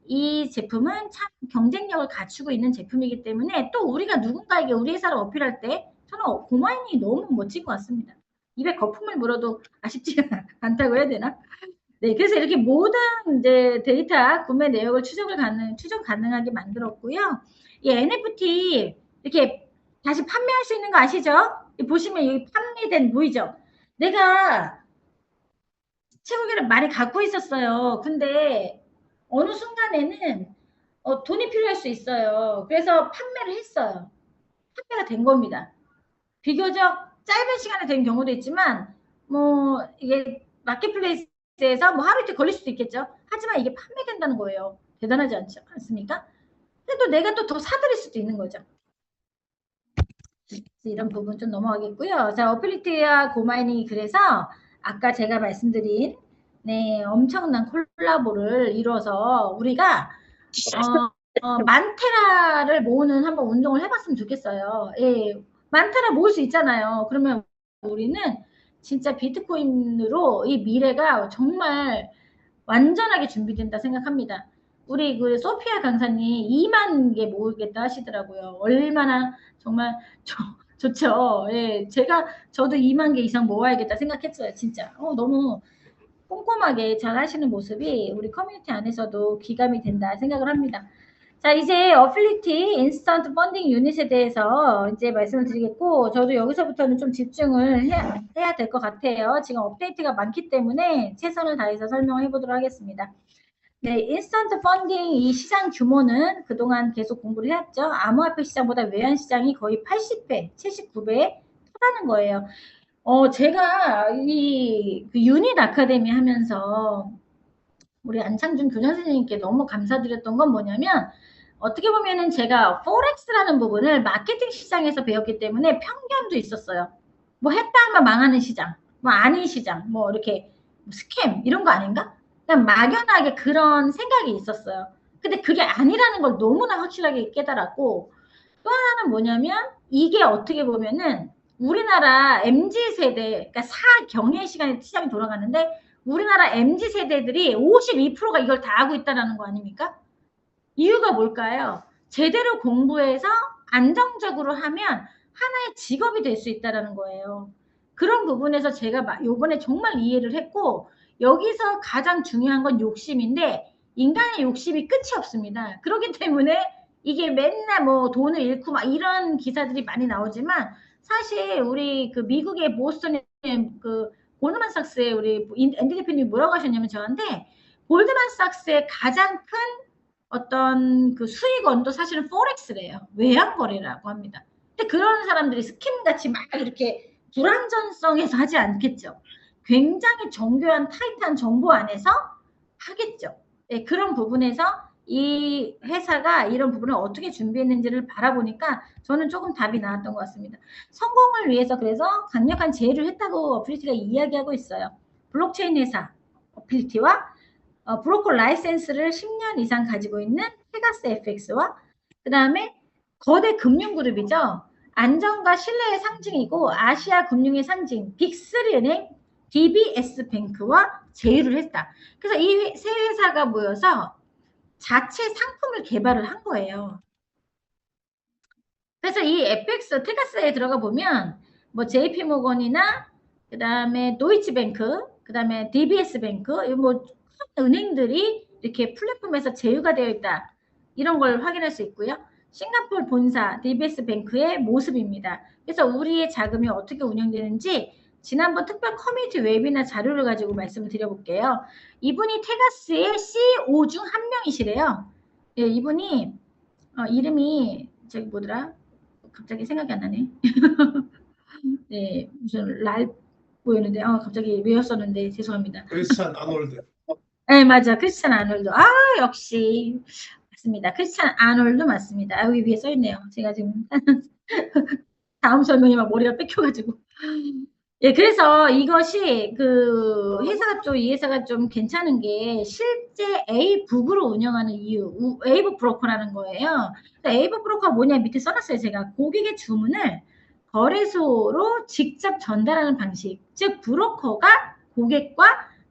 이 제품은 참 경쟁력을 갖추고 있는 제품이기 때문에 또 우리가 누군가에게 우리 회사를 어필할 때 저는 고마인이 너무 멋진 것 같습니다. 입에 거품을 물어도 아쉽지가 않다고 해야 되나? 네, 그래서 이렇게 모든 이제 데이터 구매 내역을 추정 가능하게 만들었고요. 이 NFT 이렇게 다시 판매할 수 있는 거 아시죠? 보시면 여기 판매된 보이죠? 내가 채굴기를 많이 갖고 있었어요. 근데 어느 순간에는 돈이 필요할 수 있어요. 그래서 판매를 했어요. 판매가 된 겁니다. 비교적 짧은 시간에 된 경우도 있지만 뭐 이게 마켓플레이스에서 뭐 하루 이틀 걸릴 수도 있겠죠. 하지만 이게 판매된다는 거예요. 대단하지 않습니까? 근데 또 내가 또 더 사들일 수도 있는 거죠. 이런 부분 좀 넘어가겠고요. 자, 어필리티와 고마이닝이 그래서 아까 제가 말씀드린 엄청난 콜라보를 이뤄서 우리가 만테라를 모으는 한번 운동을 해봤으면 좋겠어요. 예, 만테라 모을 수 있잖아요. 그러면 우리는 진짜 비트코인으로 이 미래가 정말 완전하게 준비된다 생각합니다. 우리 그 소피아 강사님 2만 개 모으겠다 하시더라고요. 얼마나 정말 좋죠. 예, 저도 2만 개 이상 모아야겠다 생각했어요. 진짜. 너무 꼼꼼하게 잘 하시는 모습이 우리 커뮤니티 안에서도 기감이 된다 생각을 합니다. 자, 이제 어필리티 인스턴트 펀딩 유닛에 대해서 이제 말씀을 드리겠고, 저도 여기서부터는 좀 집중을 해야 될 것 같아요. 지금 업데이트가 많기 때문에 최선을 다해서 설명을 해보도록 하겠습니다. 네, 인스턴트 펀딩 이 시장 규모는 그동안 계속 공부를 해왔죠. 암호화폐 시장보다 외환 시장이 거의 80배, 79배 하라는 거예요. 제가 그 유닛 아카데미 하면서 우리 안창준 교장 선생님께 너무 감사드렸던 건 뭐냐면, 어떻게 보면은 제가 포렉스라는 부분을 마케팅 시장에서 배웠기 때문에 편견도 있었어요. 뭐 했다 하면 망하는 시장, 뭐 아닌 시장, 뭐 이렇게 스캠 이런 거 아닌가? 그냥 막연하게 그런 생각이 있었어요. 근데 그게 아니라는 걸 너무나 확실하게 깨달았고, 또 하나는 뭐냐면 이게 어떻게 보면은 우리나라 MZ세대, 그러니까 사경의 시간에 시장이 돌아가는데 우리나라 MZ세대들이 52%가 이걸 다 하고 있다는 거 아닙니까? 이유가 뭘까요? 제대로 공부해서 안정적으로 하면 하나의 직업이 될 수 있다는 거예요. 그런 부분에서 제가 요번에 정말 이해를 했고, 여기서 가장 중요한 건 욕심인데 인간의 욕심이 끝이 없습니다. 그렇기 때문에 이게 맨날 뭐 돈을 잃고 막 이런 기사들이 많이 나오지만, 사실 우리 그 미국의 보스턴의 그 골드만삭스의 우리 앤디 대표님이 뭐라고 하셨냐면 저한테, 골드만삭스의 가장 큰 어떤 그 수익원도 사실은 포렉스래요. 외환거래라고 합니다. 근데 그런 사람들이 스킴같이 막 이렇게 불안전성에서 하지 않겠죠. 굉장히 정교한 타이트한 정보 안에서 하겠죠. 네, 그런 부분에서 이 회사가 이런 부분을 어떻게 준비했는지를 바라보니까 저는 조금 답이 나왔던 것 같습니다. 성공을 위해서 그래서 강력한 제휴를 했다고 어필리티가 이야기하고 있어요. 블록체인 회사 어필리티와 브로커 라이센스를 10년 이상 가지고 있는 페가스 FX와 그 다음에 거대 금융그룹이죠. 안정과 신뢰의 상징이고 아시아 금융의 상징 빅3은행 DBS뱅크와 제휴를 했다. 그래서 이 세 회사가 모여서 자체 상품을 개발을 한 거예요. 그래서 이 FX 페가스에 들어가 보면 뭐 JP모건이나 그 다음에 도이치뱅크, 그 다음에 DBS뱅크, 뭐 은행들이 이렇게 플랫폼에서 제휴가 되어 있다. 이런 걸 확인할 수 있고요. 싱가포르 본사 DBS뱅크의 모습입니다. 그래서 우리의 자금이 어떻게 운영되는지 지난번 특별 커뮤니티 웹이나 자료를 가지고 말씀을 드려볼게요. 이분이 테가스의 CEO 중 한 명이시래요. 예, 이분이 이름이 저기 뭐더라? 갑자기 생각이 안 나네. 네, 무슨 보였는데 갑자기 외웠었는데 죄송합니다. 크리스찬 아놀드. 네, 맞아. 크리스찬 아놀드. 역시 맞습니다. 크리스찬 아놀드 맞습니다. 여기 위에 써 있네요. 제가 지금 다음 설명이 막 머리가 뺏겨가지고. 예, 그래서 이것이 그 이 회사가 좀 괜찮은 게 실제 A북으로 운영하는 이유, A북 브로커라는 거예요. A북 브로커가 뭐냐 밑에 써놨어요. 제가 고객의 주문을 거래소로 직접 전달하는 방식, 즉 브로커가 고객과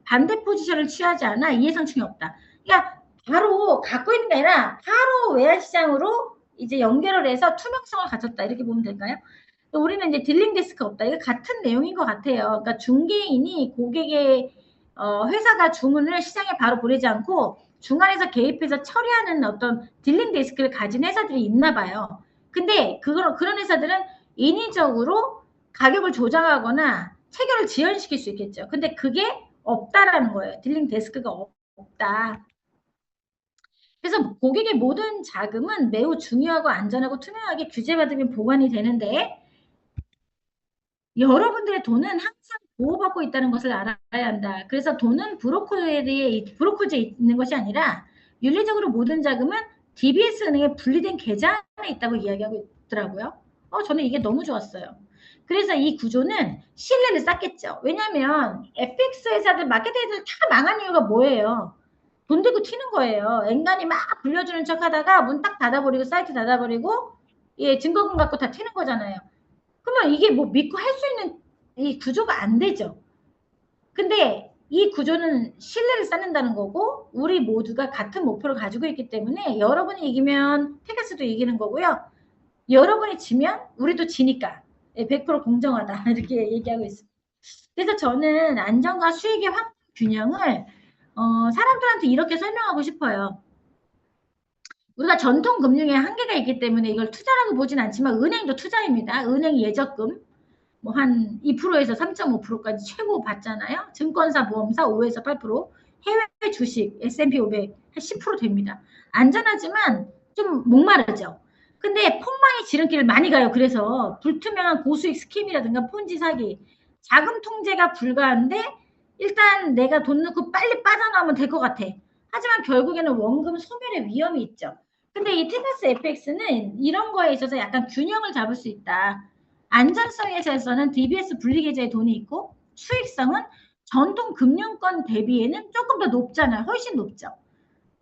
반대 포지션을 취하지 않아 이해상충이 없다. 그러니까 바로 갖고 있는 게 아니라 바로 외환시장으로 이제 연결을 해서 투명성을 갖췄다 이렇게 보면 될까요? 우리는 이제 딜링 데스크가 없다. 이거 같은 내용인 것 같아요. 그러니까 중개인이 고객의 회사가 주문을 시장에 바로 보내지 않고 중간에서 개입해서 처리하는 어떤 딜링 데스크를 가진 회사들이 있나 봐요. 근데 그런 회사들은 인위적으로 가격을 조정하거나 체결을 지연시킬 수 있겠죠. 근데 그게 없다라는 거예요. 딜링 데스크가 없다. 그래서 고객의 모든 자금은 매우 중요하고 안전하고 투명하게 규제받으면 보관이 되는데, 여러분들의 돈은 항상 보호받고 있다는 것을 알아야 한다. 그래서 돈은 브로커즈에 있는 것이 아니라 윤리적으로 모든 자금은 DBS은행에 분리된 계좌에 있다고 이야기하고 있더라고요. 저는 이게 너무 좋았어요. 그래서 이 구조는 신뢰를 쌓겠죠. 왜냐하면 FX 회사들, 마켓 회사들 다 망한 이유가 뭐예요? 돈 들고 튀는 거예요. 앵간히 막 불려주는 척 하다가 문 딱 닫아버리고 사이트 닫아버리고 증거금 갖고 다 튀는 거잖아요. 그러면 이게 뭐 믿고 할 수 있는 이 구조가 안 되죠. 근데 이 구조는 신뢰를 쌓는다는 거고 우리 모두가 같은 목표를 가지고 있기 때문에 여러분이 이기면 페가스도 이기는 거고요. 여러분이 지면 우리도 지니까 100% 공정하다 이렇게 얘기하고 있습니다. 그래서 저는 안정과 수익의 균형을 사람들한테 이렇게 설명하고 싶어요. 우리가 전통 금융에 한계가 있기 때문에 이걸 투자라고 보진 않지만 은행도 투자입니다. 은행 예적금 뭐 한 2%에서 3.5%까지 최고 받잖아요. 증권사, 보험사 5에서 8%, 해외 주식 S&P 500 한 10% 됩니다. 안전하지만 좀 목마르죠. 근데 폭망의 지름길을 많이 가요. 그래서 불투명한 고수익 스캠이라든가 폰지 사기, 자금 통제가 불가한데 일단 내가 돈 넣고 빨리 빠져나오면 될 것 같아. 하지만 결국에는 원금 소멸의 위험이 있죠. 근데 이 테가스 FX는 이런 거에 있어서 약간 균형을 잡을 수 있다. 안전성에 있어서는 DBS 분리계좌에 돈이 있고 수익성은 전통 금융권 대비에는 조금 더 높잖아요. 훨씬 높죠.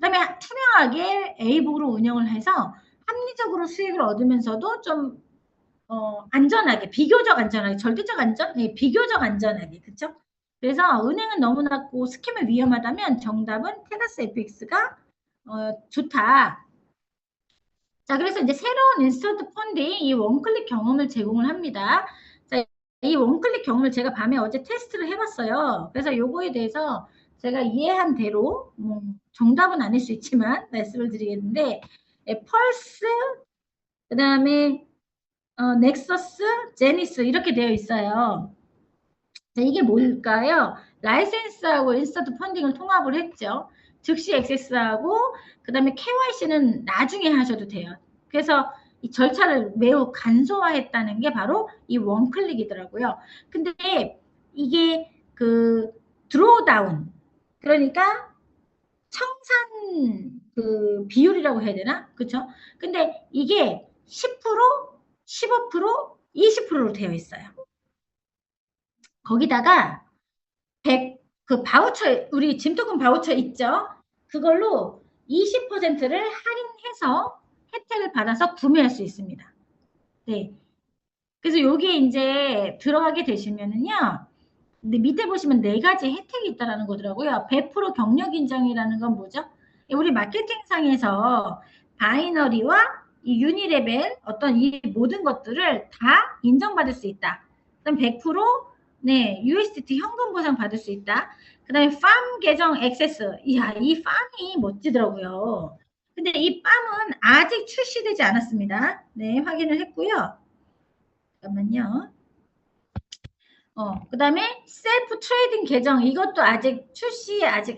그다음에 투명하게 A복으로 운영을 해서 합리적으로 수익을 얻으면서도 좀 안전하게, 비교적 안전하게, 절대적 안전? 네, 비교적 안전하게, 그렇죠? 그래서 은행은 너무 낮고 스캠이 위험하다면 정답은 테가스 FX가 좋다. 자, 그래서 이제 새로운 인스턴트 펀딩, 이 원클릭 경험을 제공을 합니다. 자, 이 원클릭 경험을 제가 밤에 어제 테스트를 해봤어요. 그래서 요거에 대해서 제가 이해한 대로 정답은 아닐 수 있지만 말씀을 드리겠는데, 펄스, 그 다음에 넥서스, 제니스 이렇게 되어 있어요. 자, 이게 뭘까요? 라이센스하고 인스턴트 펀딩을 통합을 했죠. 즉시 액세스하고 그 다음에 KYC는 나중에 하셔도 돼요. 그래서 이 절차를 매우 간소화했다는 게 바로 이 원클릭이더라고요. 근데 이게 그 드로우다운, 그러니까 청산 그 비율이라고 해야 되나? 그렇죠? 근데 이게 10%, 15%, 20%로 되어 있어요. 거기다가 100, 그 바우처, 우리 짐토큰 바우처 있죠? 그걸로 20%를 할인해서 혜택을 받아서 구매할 수 있습니다. 네. 그래서 여기에 이제 들어가게 되시면은요, 근데 밑에 보시면 4가지 혜택이 있다라는 거더라고요. 100% 경력 인정이라는 건 뭐죠? 우리 마케팅상에서 바이너리와 이 유니레벨 어떤 이 모든 것들을 다 인정받을 수 있다. 그다음 100% 네, USDT 현금 보상 받을 수 있다. 그다음에 팜 계정 액세스. 이야, 이 팜이 멋지더라고요. 근데 이 팜은 아직 출시되지 않았습니다. 네, 확인을 했고요. 잠깐만요. 그다음에 셀프 트레이딩 계정 이것도 아직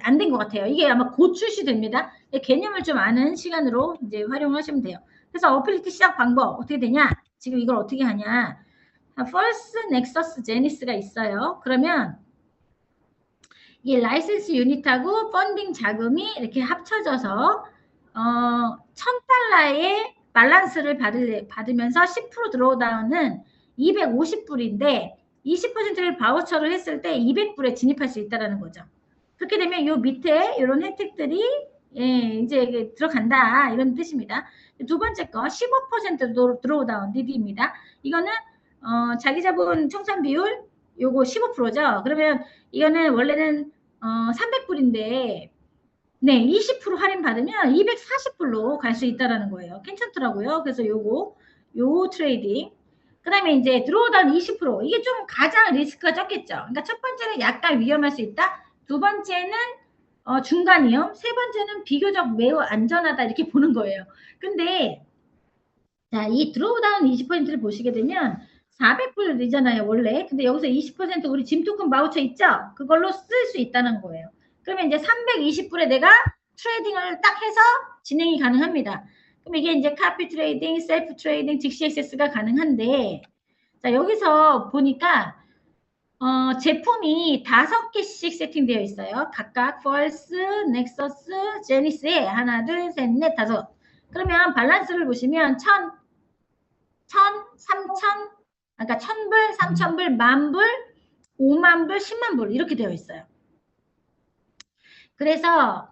안 된 것 같아요. 이게 아마 곧 출시됩니다. 개념을 좀 아는 시간으로 이제 활용하시면 돼요. 그래서 어플리티 시작 방법 어떻게 되냐? 지금 이걸 어떻게 하냐? 펄스, 넥서스, 제니스가 있어요. 그러면 이 라이센스 유닛하고 펀딩 자금이 이렇게 합쳐져서 1,000달러의 밸런스를 받으면서 10% 드로우다운은 250불인데 20%를 바우처를 했을 때 200불에 진입할 수 있다는 거죠. 그렇게 되면 요 밑에 이런 혜택들이 이제 들어간다 이런 뜻입니다. 두 번째 거 15% 드로우다운 DD입니다. 이거는 자기 자본 청산 비율 요거 15%죠. 그러면 이거는 원래는 300불인데 네, 20% 할인 받으면 240불로 갈 수 있다라는 거예요. 괜찮더라고요. 그래서 요 트레이딩. 그 다음에 이제 드로우다운 20%. 이게 좀 가장 리스크가 적겠죠. 그러니까 첫 번째는 약간 위험할 수 있다. 두 번째는 중간 위험. 세 번째는 비교적 매우 안전하다. 이렇게 보는 거예요. 근데 자, 이 드로우다운 20%를 보시게 되면 400불이잖아요, 원래. 근데 여기서 20% 우리 짐토큰 바우처 있죠? 그걸로 쓸 수 있다는 거예요. 그러면 이제 320불에 내가 트레이딩을 딱 해서 진행이 가능합니다. 그럼 이게 이제 카피 트레이딩, 셀프 트레이딩, 즉시 액세스가 가능한데, 자, 여기서 보니까, 제품이 5개씩 세팅되어 있어요. 각각 펄스, 넥서스, 제니스에 하나, 둘, 셋, 넷, 5. 그러면 밸런스를 보시면 1,000, 3,000, 그러니까 1,000불, 3,000불, 10,000불, 50,000불, 100,000불 이렇게 되어 있어요. 그래서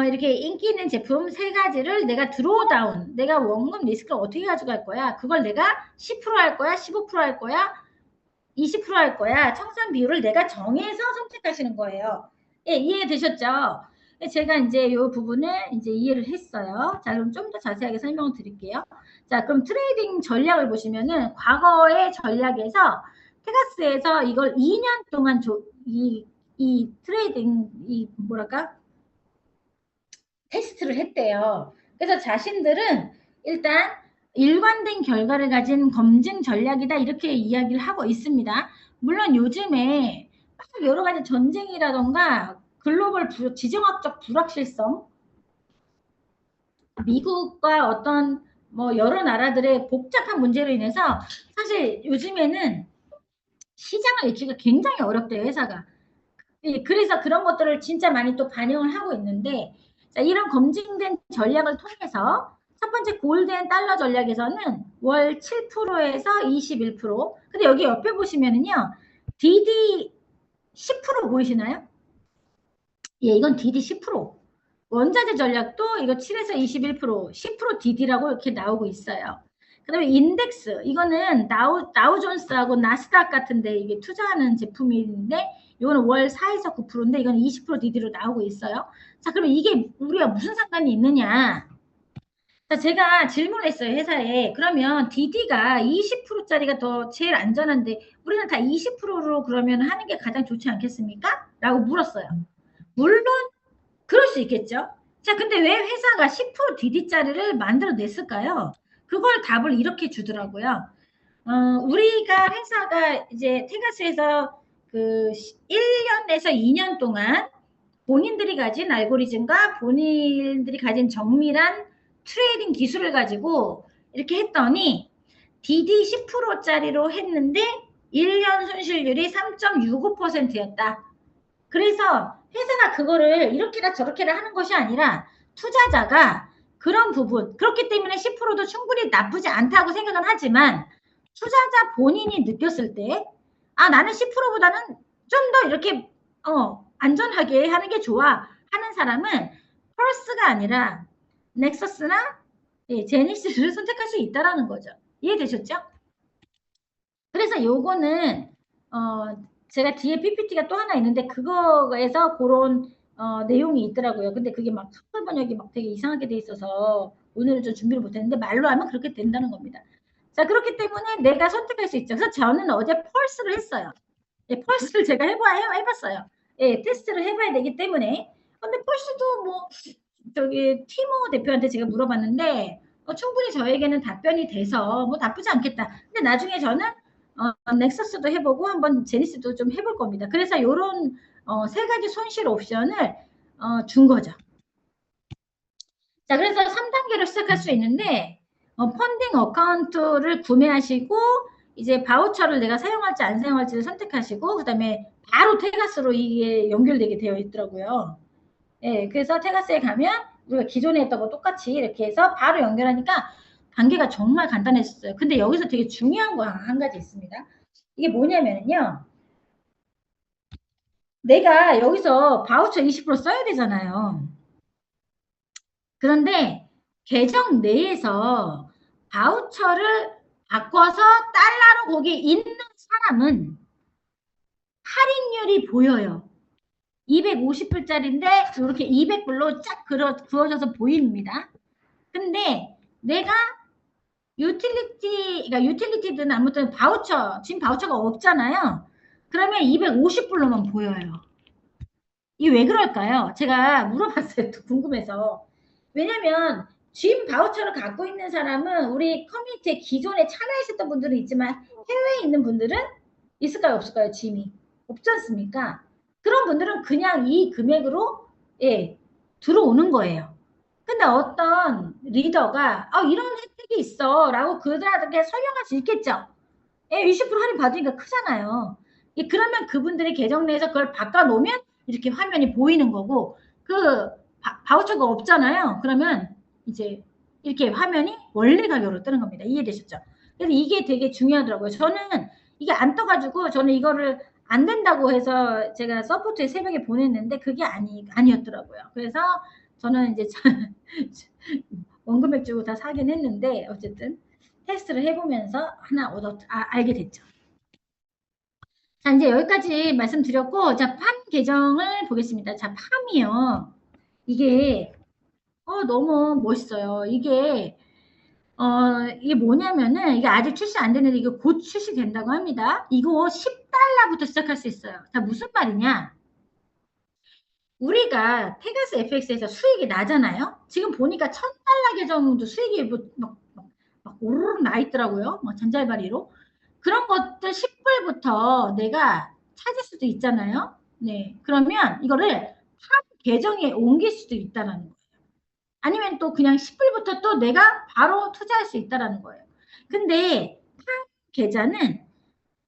이렇게 인기 있는 제품 3가지를 내가 드로우다운, 내가 원금 리스크를 어떻게 가져갈 거야? 그걸 내가 10% 할 거야? 15% 할 거야? 20% 할 거야? 청산 비율을 내가 정해서 선택하시는 거예요. 예, 이해되셨죠? 제가 이제 이 부분을 이제 이해를 했어요. 자, 그럼 좀 더 자세하게 설명을 드릴게요. 자, 그럼 트레이딩 전략을 보시면은 과거의 전략에서 테가스에서 이걸 2년 동안 이 트레이딩, 뭐랄까? 테스트를 했대요. 그래서 자신들은 일단 일관된 결과를 가진 검증 전략이다 이렇게 이야기를 하고 있습니다. 물론 요즘에 여러 가지 전쟁이라던가 글로벌 지정학적 불확실성, 미국과 어떤 뭐 여러 나라들의 복잡한 문제로 인해서 사실 요즘에는 시장을 내기가 굉장히 어렵대요, 회사가. 예, 그래서 그런 것들을 진짜 많이 또 반영을 하고 있는데, 자, 이런 검증된 전략을 통해서 첫 번째 골든 달러 전략에서는 월 7%에서 21%. 근데 여기 옆에 보시면은요, DD 10% 보이시나요? 예, 이건 DD 10%. 원자재 전략도 이거 7에서 21%, 10% DD라고 이렇게 나오고 있어요. 그 다음에 인덱스, 이거는 다우존스하고 나스닥 같은데 이게 투자하는 제품인데, 이거는 월 4에서 9%인데, 이건 20% DD로 나오고 있어요. 자, 그러면 이게 우리가 무슨 상관이 있느냐? 자, 제가 질문을 했어요, 회사에. 그러면 DD가 20%짜리가 더 제일 안전한데, 우리는 다 20%로 그러면 하는 게 가장 좋지 않겠습니까? 라고 물었어요. 물론 그럴 수 있겠죠. 자, 근데 왜 회사가 10% DD짜리를 만들어냈을까요? 그걸 답을 이렇게 주더라고요. 우리가 회사가 이제 테가스에서 그 1년에서 2년 동안 본인들이 가진 알고리즘과 본인들이 가진 정밀한 트레이딩 기술을 가지고 이렇게 했더니 DD 10%짜리로 했는데 1년 손실률이 3.65%였다. 그래서 회사가 그거를 이렇게나 저렇게나 하는 것이 아니라 투자자가 그런 부분, 그렇기 때문에 10%도 충분히 나쁘지 않다고 생각은 하지만 투자자 본인이 느꼈을 때, 아, 나는 10%보다는 좀 더 이렇게 안전하게 하는 게 좋아 하는 사람은 펄스가 아니라 넥서스나 제니시스를 선택할 수 있다라는 거죠. 이해되셨죠? 그래서 요거는 제가 뒤에 PPT가 또 하나 있는데 그거에서 그런 내용이 있더라고요. 근데 그게 막 한글 번역이 막 되게 이상하게 돼 있어서 오늘은 좀 준비를 못했는데 말로 하면 그렇게 된다는 겁니다. 자, 그렇기 때문에 내가 선택할 수 있죠. 그래서 저는 어제 펄스를 했어요. 예, 펄스를 제가 해봤어요. 예, 테스트를 해봐야 되기 때문에. 근데 펄스도 뭐 저기 티모 대표한테 제가 물어봤는데 충분히 저에게는 답변이 돼서 뭐 나쁘지 않겠다. 근데 나중에 저는 넥서스도 해보고 한번 제니스도 좀 해볼 겁니다. 그래서 요런 세 가지 손실 옵션을 준 거죠. 자, 그래서 3단계로 시작할 수 있는데 펀딩 어카운트를 구매하시고 이제 바우처를 내가 사용할지 안 사용할지를 선택하시고 그다음에 바로 테가스로 이게 연결되게 되어 있더라고요. 예, 그래서 테가스에 가면 우리가 기존에 했던 거 똑같이 이렇게 해서 바로 연결하니까 단계가 정말 간단해졌어요. 근데 여기서 되게 중요한 거 한 가지 있습니다. 이게 뭐냐면요. 내가 여기서 바우처 20% 써야 되잖아요. 그런데 계정 내에서 바우처를 바꿔서 달러로 거기 있는 사람은 할인율이 보여요. 250불짜리인데 이렇게 200불로 쫙 그어져서 보입니다. 근데 내가 그러니까 유틸리티든 아무튼 바우처, 지금 바우처가 없잖아요. 그러면 250불로만 보여요. 이게 왜 그럴까요? 제가 물어봤어요. 또 궁금해서. 왜냐면 짐 바우처를 갖고 있는 사람은 우리 커뮤니티에 기존에 참여하셨던 분들은 있지만 해외에 있는 분들은 있을까요? 없을까요? 짐이. 없지 않습니까? 그런 분들은 그냥 이 금액으로 들어오는 거예요. 근데 어떤 리더가 이런 혜택이 있어 라고 그들한테 설명할 수 있겠죠. 20% 할인 받으니까 크잖아요. 그러면 그분들이 계정 내에서 그걸 바꿔놓으면 이렇게 화면이 보이는 거고 그 바우처가 없잖아요. 그러면 이제 이렇게 화면이 원래 가격으로 뜨는 겁니다. 이해되셨죠? 그래서 이게 되게 중요하더라고요. 저는 이게 안 떠가지고 저는 이거를 안 된다고 해서 제가 서포트에 새벽에 보냈는데 그게 아니었더라고요. 그래서 저는 이제 원금액 주고 다 사긴 했는데 어쨌든 테스트를 해보면서 하나 알게 됐죠. 자, 이제 여기까지 말씀드렸고, 자, 팜 계정을 보겠습니다. 자, 팜이요. 이게, 너무 멋있어요. 이게 뭐냐면은, 이게 아직 출시 안 됐는데, 이게 곧 출시된다고 합니다. 이거 10달러부터 시작할 수 있어요. 자, 무슨 말이냐? 우리가 테가스 FX에서 수익이 나잖아요? 지금 보니까 1000달러 계정도 수익이 막 오르륵 나 있더라고요. 뭐 잔잘바리로. 그런 것들 10불부터 내가 찾을 수도 있잖아요. 네. 그러면 이거를 탑 계정에 옮길 수도 있다는 거예요. 아니면 또 그냥 10불부터 또 내가 바로 투자할 수 있다라는 거예요. 근데 계좌는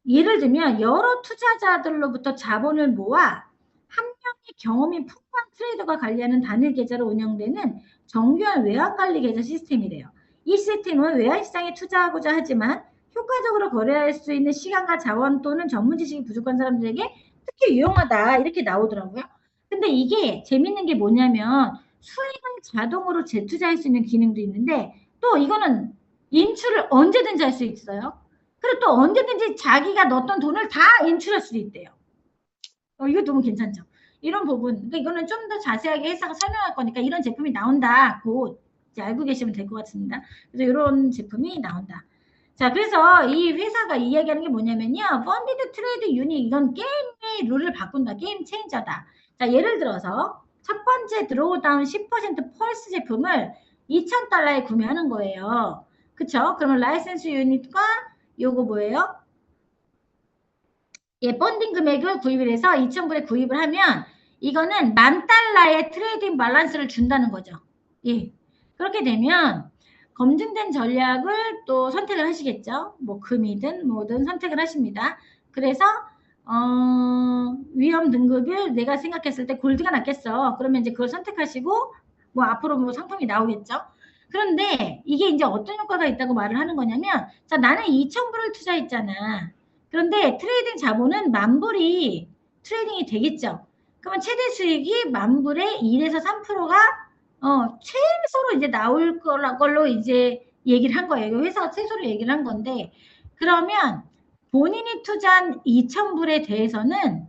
예를 들면 여러 투자자들로부터 자본을 모아 한 명의 경험이 풍부한 트레이더가 관리하는 단일 계좌로 운영되는 정교한 외환관리 계좌 시스템이래요. 이 시스템은 외환시장에 투자하고자 하지만 효과적으로 거래할 수 있는 시간과 자원 또는 전문 지식이 부족한 사람들에게 특히 유용하다 이렇게 나오더라고요. 근데 이게 재밌는 게 뭐냐면 수익을 자동으로 재투자할 수 있는 기능도 있는데 또 이거는 인출을 언제든지 할 수 있어요. 그리고 또 언제든지 자기가 넣었던 돈을 다 인출할 수도 있대요. 이거 너무 괜찮죠? 이런 부분, 그러니까 이거는 좀 더 자세하게 회사가 설명할 거니까 이런 제품이 나온다. 곧 이제 알고 계시면 될 것 같습니다. 그래서 이런 제품이 나온다. 자, 그래서 이 회사가 이야기하는 게 뭐냐면요. 펀디드 트레이드 유닛, 이건 게임의 룰을 바꾼다. 게임 체인저다. 자, 예를 들어서 첫 번째 드로우다운 10% 펄스 제품을 2,000달러에 구매하는 거예요. 그쵸? 그러면 라이센스 유닛과 요거 뭐예요? 예, 펀딩 금액을 구입을 해서 2,000불에 구입을 하면 이거는 10,000달러의 트레이딩 밸런스를 준다는 거죠. 예. 그렇게 되면 검증된 전략을 또 선택을 하시겠죠. 뭐 금이든 뭐든 선택을 하십니다. 그래서 위험 등급을 내가 생각했을 때 골드가 낫겠어. 그러면 이제 그걸 선택하시고 뭐 앞으로 뭐 상품이 나오겠죠. 그런데 이게 이제 어떤 효과가 있다고 말을 하는 거냐면 자, 나는 2,000불을 투자했잖아. 그런데 트레이딩 자본은 10,000불이 트레이딩이 되겠죠. 그러면 최대 수익이 10,000불에 1에서 3%가 최소로 이제 나올 걸로 이제 얘기를 한 거예요. 회사가 최소로 얘기를 한 건데 그러면 본인이 투자한 2,000불에 대해서는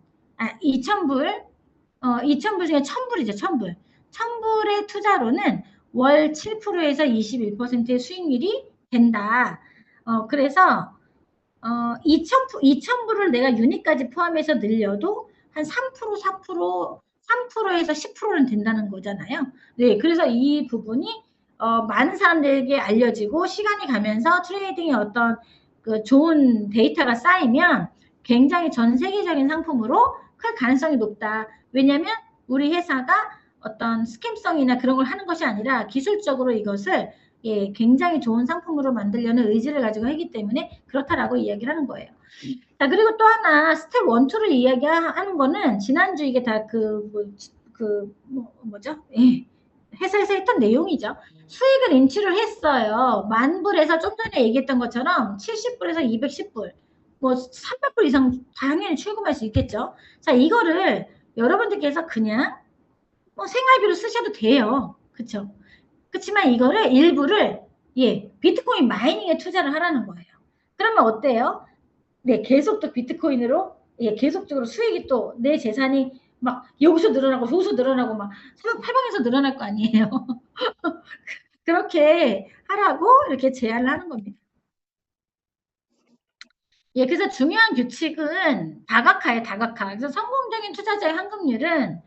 2,000불 2,000불 중에 1,000불이죠. 1,000불. 1,000불의 투자로는 월 7%에서 21%의 수익률이 된다. 그래서 2,000불을 내가 유닛까지 포함해서 늘려도 한 3%, 4%, 3%에서 10%는 된다는 거잖아요. 네, 그래서 이 부분이 많은 사람들에게 알려지고 시간이 가면서 트레이딩의 어떤 그 좋은 데이터가 쌓이면 굉장히 전 세계적인 상품으로 클 가능성이 높다. 왜냐하면 우리 회사가 어떤 스캠성이나 그런 걸 하는 것이 아니라 기술적으로 이것을 예, 굉장히 좋은 상품으로 만들려는 의지를 가지고 하기 때문에 그렇다라고 이야기를 하는 거예요. 자, 그리고 또 하나 스텝 1, 2를 이야기하는 거는 지난주 이게 다 뭐죠? 예, 회사에서 했던 내용이죠. 수익을 인출을 했어요. 10,000불에서 좀 전에 얘기했던 것처럼 70불에서 210불, 뭐 300불 이상 당연히 출금할 수 있겠죠. 자, 이거를 여러분들께서 그냥 뭐 생활비로 쓰셔도 돼요. 그쵸? 그렇지만 이거를 일부를 예, 비트코인 마이닝에 투자를 하라는 거예요. 그러면 어때요? 네, 계속 또 비트코인으로 예, 계속적으로 수익이 또 내 재산이 막 여기서 늘어나고 여기서 늘어나고 막 사방팔방에서 늘어날 거 아니에요. 그렇게 하라고 이렇게 제안을 하는 겁니다. 예, 그래서 중요한 규칙은 다각화예요, 다각화. 그래서 성공적인 투자자의 환급률은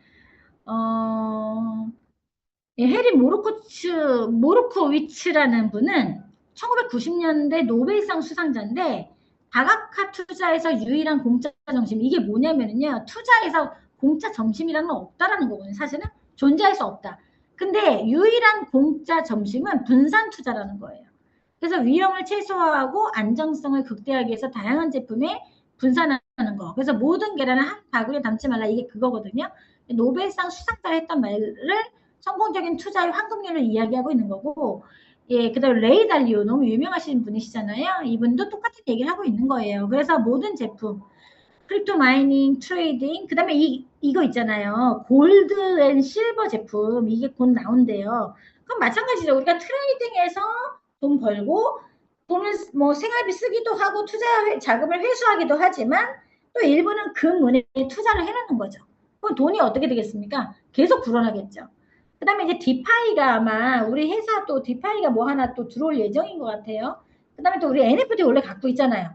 예, 해리 모로코위츠라는 분은 1990년대 노벨상 수상자인데 다각화 투자에서 유일한 공짜 정심 이게 뭐냐면요 투자에서 공짜 점심이라는 건 없다라는 거거든요. 사실은 존재할 수 없다. 근데 유일한 공짜 점심은 분산 투자라는 거예요. 그래서 위험을 최소화하고 안정성을 극대화하기 위해서 다양한 제품에 분산하는 거. 그래서 모든 계란을 한 바구니에 담지 말라 이게 그거거든요. 노벨상 수상자가 했던 말을 성공적인 투자의 환급률을 이야기하고 있는 거고 예, 그다음에 레이 달리오 너무 유명하신 분이시잖아요. 이분도 똑같은 얘기를 하고 있는 거예요. 그래서 모든 제품 크립토 마이닝, 트레이딩, 그다음에 이거 있잖아요. 골드 앤 실버 제품 이게 곧 나온대요. 그럼 마찬가지죠. 우리가 트레이딩에서 돈 벌고 돈을 뭐 생활비 쓰기도 하고 투자 자금을 회수하기도 하지만 또 일부는 금은에 투자를 해놓는 거죠. 그럼 돈이 어떻게 되겠습니까? 계속 불어나겠죠. 그 다음에 이제 디파이가 아마 우리 회사도 디파이가 뭐 하나 또 들어올 예정인 것 같아요. 그 다음에 또 우리 NFT 원래 갖고 있잖아요.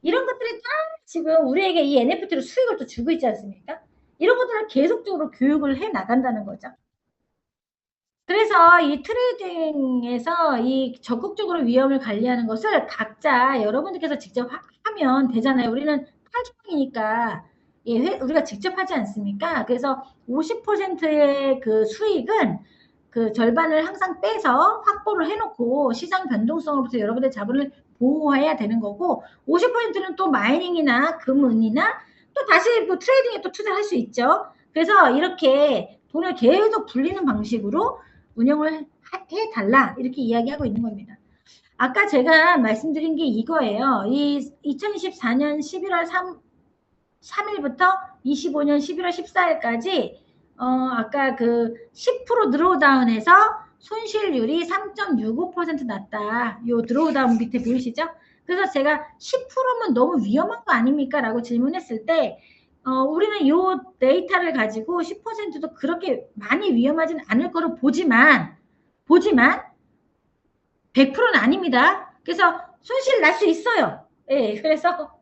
이런 것들이 다 지금 우리에게 이 NFT로 수익을 또 주고 있지 않습니까? 이런 것들을 계속적으로 교육을 해 나간다는 거죠. 그래서 이 트레이딩에서 이 적극적으로 위험을 관리하는 것을 각자 여러분들께서 직접 하면 되잖아요. 우리는 탈주이니까 예, 우리가 직접 하지 않습니까? 그래서 50%의 그 수익은 그 절반을 항상 빼서 확보를 해놓고 시장 변동성으로부터 여러분의 자본을 보호해야 되는 거고 50%는 또 마이닝이나 금은이나 또 다시 뭐 트레이딩에 또 투자할 수 있죠. 그래서 이렇게 돈을 계속 불리는 방식으로 운영을 해달라 이렇게 이야기하고 있는 겁니다. 아까 제가 말씀드린 게 이거예요. 이 2024년 11월 3일부터 25년 11월 14일까지 아까 그 10% 드로우다운에서 손실률이 3.65% 났다. 요 드로우다운 밑에 보이시죠? 그래서 제가 10%면 너무 위험한 거 아닙니까? 라고 질문했을 때 우리는 요 데이터를 가지고 10%도 그렇게 많이 위험하진 않을 거로 보지만 100%는 아닙니다. 그래서 손실 날 수 있어요. 예, 그래서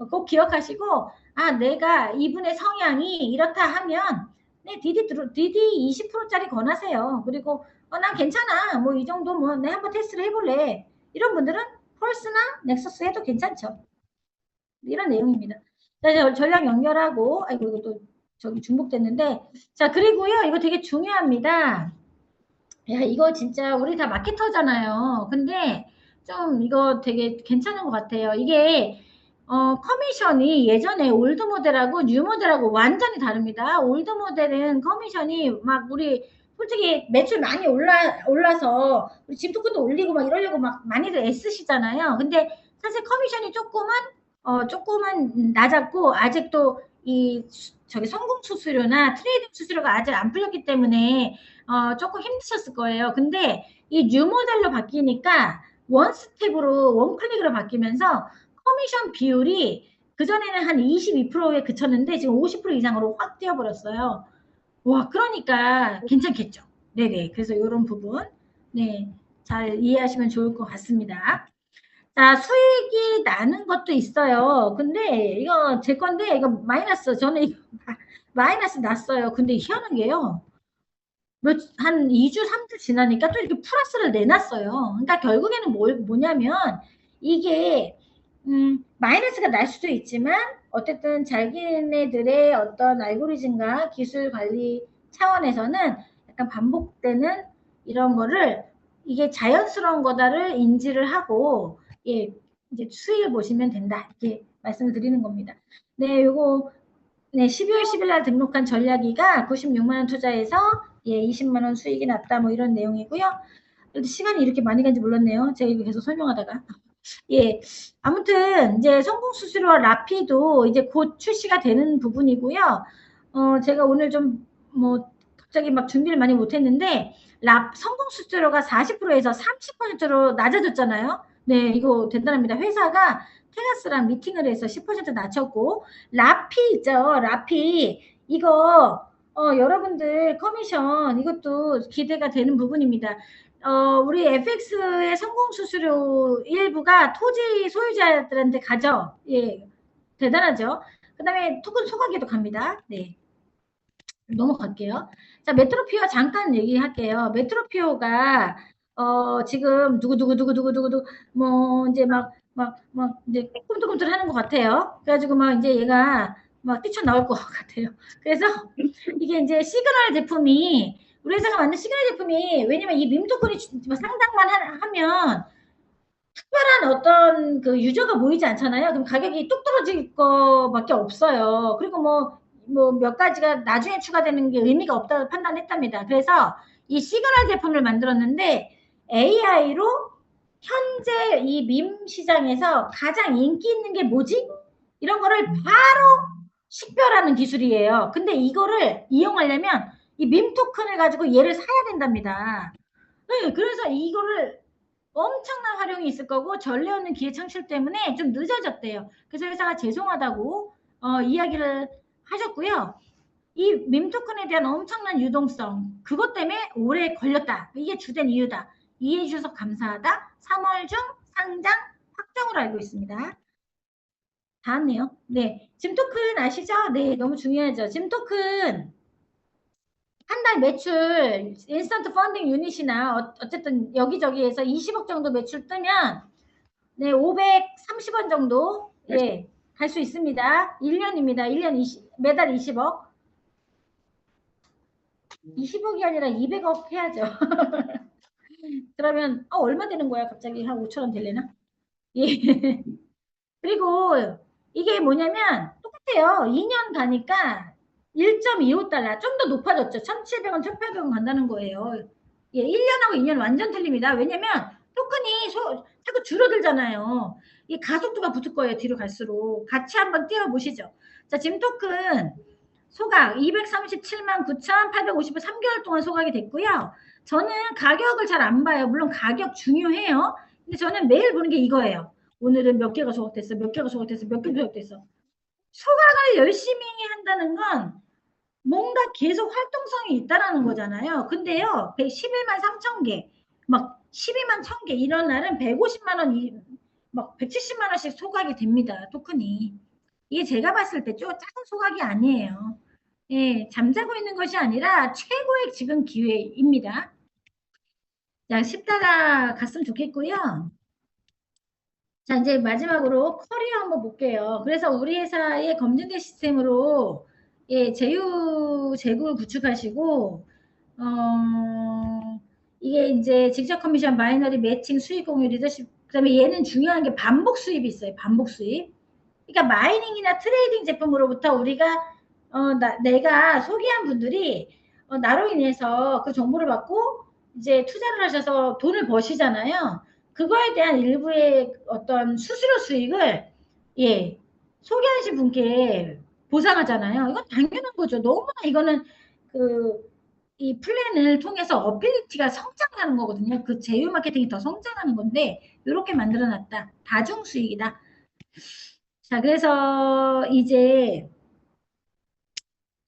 꼭 기억하시고 내가 이분의 성향이 이렇다 하면 네, 디디 20%짜리 권하세요. 그리고 난 괜찮아. 뭐 이 정도 뭐 내 한번 테스트를 해볼래. 이런 분들은 펄스나 넥서스 해도 괜찮죠. 이런 내용입니다. 자, 전략 연결하고 아이고 이것도 저기 중복됐는데 자 그리고요 이거 되게 중요합니다. 야 이거 진짜 우리 다 마케터잖아요. 근데 좀 이거 되게 괜찮은 것 같아요. 이게 커미션이 예전에 올드 모델하고 뉴 모델하고 완전히 다릅니다. 올드 모델은 커미션이 막 우리 솔직히 매출 많이 올라서 우리 집토큰도 올리고 막 이러려고 막 많이들 애쓰시잖아요. 근데 사실 커미션이 조금은 낮았고 아직도 이 저기 성공 수수료나 트레이딩 수수료가 아직 안 풀렸기 때문에 조금 힘드셨을 거예요. 근데 이 뉴 모델로 바뀌니까 원 스텝으로 원 클릭으로 바뀌면서 커미션 비율이 그전에는 한 22%에 그쳤는데 지금 50% 이상으로 확 뛰어버렸어요. 와, 그러니까 괜찮겠죠. 네네. 그래서 이런 부분, 네, 잘 이해하시면 좋을 것 같습니다. 자, 수익이 나는 것도 있어요. 근데 이거 제 건데, 이거 마이너스, 저는 이거 마이너스 났어요. 근데 희한한 게요. 한 2주, 3주 지나니까 또 이렇게 플러스를 내놨어요. 그러니까 결국에는 뭐냐면, 이게, 마이너스가 날 수도 있지만 어쨌든 자기네들의 어떤 알고리즘과 기술 관리 차원에서는 약간 반복되는 이런 거를 이게 자연스러운 거다를 인지를 하고 예, 이제 수익을 보시면 된다. 이렇게 말씀을 드리는 겁니다. 네, 요거 네, 12월 10일 날 등록한 전략이가 96만 원 투자해서 예, 20만 원 수익이 났다. 뭐 이런 내용이고요. 시간이 이렇게 많이 간지 몰랐네요. 제가 이거 계속 설명하다가. 예, 아무튼 이제 성공 수수료와 라피도 이제 곧 출시가 되는 부분이고요. 제가 오늘 좀 뭐 갑자기 막 준비를 많이 못했는데 성공 수수료가 40%에서 30%로 낮아졌잖아요. 네, 이거 대단합니다. 회사가 테라스랑 미팅을 해서 10% 낮췄고 라피 있죠. 라피 이거 여러분들 커미션 이것도 기대가 되는 부분입니다. 우리 FX의 성공 수수료 일부가 토지 소유자들한테 가죠. 예, 대단하죠. 그 다음에 토큰 소각에도 갑니다. 네, 넘어갈게요. 자, 메트로피오 잠깐 얘기할게요. 메트로피오가 지금 누구 뭐 이제 막 이제 꿈틀꿈틀하는 것 같아요. 그래가지고 막 이제 얘가 막 뛰쳐나올 것 같아요. 그래서 이게 이제 시그널 제품이 우리 회사가 만든 시그널 제품이 왜냐면 이 밈 토큰이 상장만 하면 특별한 어떤 그 유저가 모이지 않잖아요. 그럼 가격이 뚝 떨어질 거밖에 없어요. 그리고 뭐 몇 가지가 나중에 추가되는 게 의미가 없다고 판단했답니다. 그래서 이 시그널 제품을 만들었는데 AI로 현재 이 밈 시장에서 가장 인기 있는 게 뭐지? 이런 거를 바로 식별하는 기술이에요. 근데 이거를 이용하려면 이 밈 토큰을 가지고 얘를 사야 된답니다. 네, 그래서 이거를 엄청난 활용이 있을 거고 전례 없는 기회 창출 때문에 좀 늦어졌대요. 그래서 회사가 죄송하다고 이야기를 하셨고요. 이 밈 토큰에 대한 엄청난 유동성 그것 때문에 오래 걸렸다. 이게 주된 이유다. 이해해 주셔서 감사하다. 3월 중 상장 확정으로 알고 있습니다. 다 왔네요. 네, 짐 토큰 아시죠? 네, 너무 중요하죠. 짐 토큰 한 달 매출 인스턴트 펀딩 유닛이나 어쨌든 여기저기에서 20억 정도 매출 뜨면 네 530원 정도 예, 갈 수 있습니다. 1년입니다. 1년 매달 20억. 20억이 아니라 200억 해야죠. 그러면 얼마 되는 거야? 갑자기 한 5천원 되려나? 예. 그리고 이게 뭐냐면 똑같아요. 2년 가니까 1.25달러 좀 더 높아졌죠. 1,700원, 1,800원 간다는 거예요. 예, 1년하고 2년 완전 틀립니다. 왜냐면 토큰이 자꾸 줄어들잖아요. 이 가속도가 붙을 거예요. 뒤로 갈수록. 같이 한번 띄워보시죠. 자, 지금 토큰 소각 237만 9,850원 3개월 동안 소각이 됐고요. 저는 가격을 잘 안 봐요. 물론 가격 중요해요. 근데 저는 매일 보는 게 이거예요. 오늘은 몇 개가 소각됐어, 몇 개가 소각됐어, 몇 개가 소각됐어. 소각을 열심히 한다는 건 뭔가 계속 활동성이 있다라는 거잖아요. 근데요, 111만 3천 개, 막 12만 1,000개 이런 날은 150만 원, 막 170만 원씩 소각이 됩니다. 토큰이. 이게 제가 봤을 때 작은 소각이 아니에요. 예, 잠자고 있는 것이 아니라 최고의 지금 기회입니다. 자, 10달러 갔으면 좋겠고요. 자, 이제 마지막으로 커리어 한번 볼게요. 그래서 우리 회사의 검증된 시스템으로 예, 재구를 구축하시고 이게 이제 직접 커미션, 마이너리, 매칭, 수익 공유, 리더십, 그다음에 얘는 중요한 게 반복 수입이 있어요. 반복 수입. 그러니까 마이닝이나 트레이딩 제품으로부터 우리가 내가 소개한 분들이 나로 인해서 그 정보를 받고 이제 투자를 하셔서 돈을 버시잖아요. 그거에 대한 일부의 어떤 수수료 수익을 예, 소개하신 분께 보상하잖아요. 이건 당연한 거죠. 너무나 이거는 이 플랜을 통해서 어빌리티가 성장하는 거거든요. 그 제휴 마케팅이 더 성장하는 건데 이렇게 만들어 놨다. 다중 수익이다. 자, 그래서 이제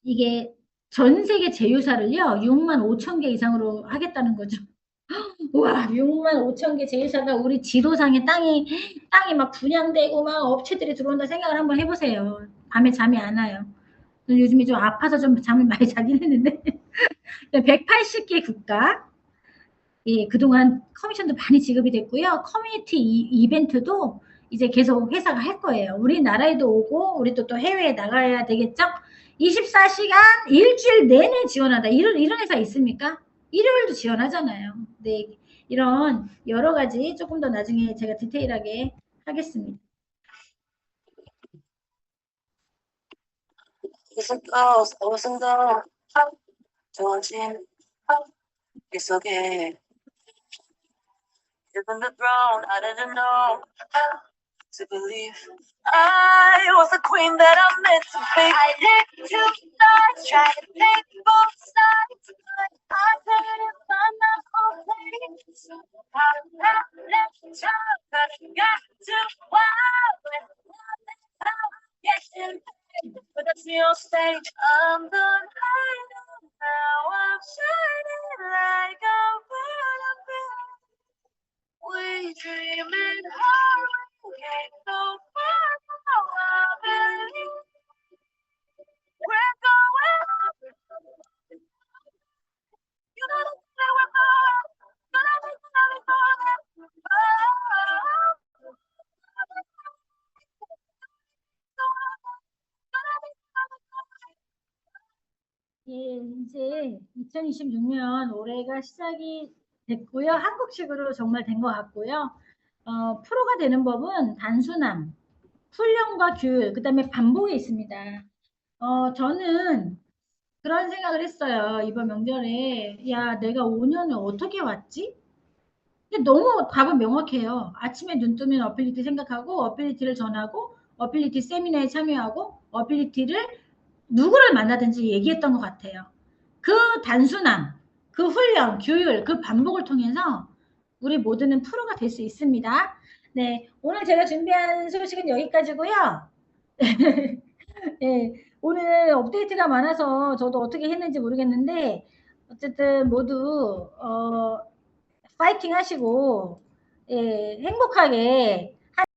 이게 전 세계 제휴사를요, 6만 5천 개 이상으로 하겠다는 거죠. 우와, 6만 5천 개 제휴사가 우리 지도상에 땅이 막 분양되고 막 업체들이 들어온다 생각을 한번 해보세요. 밤에 잠이 안 와요. 요즘에 좀 아파서 좀 잠을 많이 자긴 했는데. 180개 국가. 예, 그동안 커미션도 많이 지급이 됐고요. 커뮤니티 이벤트도 이제 계속 회사가 할 거예요. 우리나라에도 오고, 우리도 또 해외에 나가야 되겠죠? 24시간 일주일 내내 지원하다. 이런 회사 있습니까? 일요일도 지원하잖아요. 네, 이런 여러 가지 조금 더 나중에 제가 디테일하게 하겠습니다. 어승도 좋아진 이 속에 Given the throne, I didn't know to believe I was the queen that I'm meant to be. I lived two sides, tried to take both sides, but I couldn't find my own place. I left town, but I got too wild when love is how I get in. But that's me on stage, I'm the light, now I'm shining like a butterfly. We dreaming hard, we can't go far, now I believe we're going up. You know that we're going, gonna be going, 예, 이제 2026년 올해가 시작이 됐고요. 한국식으로 정말 된 것 같고요. 프로가 되는 법은 단순함, 훈련과 규율, 그 다음에 반복이 있습니다. 저는 그런 생각을 했어요. 이번 명절에. 야, 내가 5년을 어떻게 왔지? 근데 너무 답은 명확해요. 아침에 눈 뜨면 어빌리티 생각하고, 어빌리티를 전하고, 어빌리티 세미나에 참여하고, 어빌리티를 누구를 만나든지 얘기했던 것 같아요. 그 단순함, 그 훈련, 규율, 그 반복을 통해서 우리 모두는 프로가 될 수 있습니다. 네, 오늘 제가 준비한 소식은 여기까지고요. 네, 오늘 업데이트가 많아서 저도 어떻게 했는지 모르겠는데 어쨌든 모두 파이팅 하시고 예, 행복하게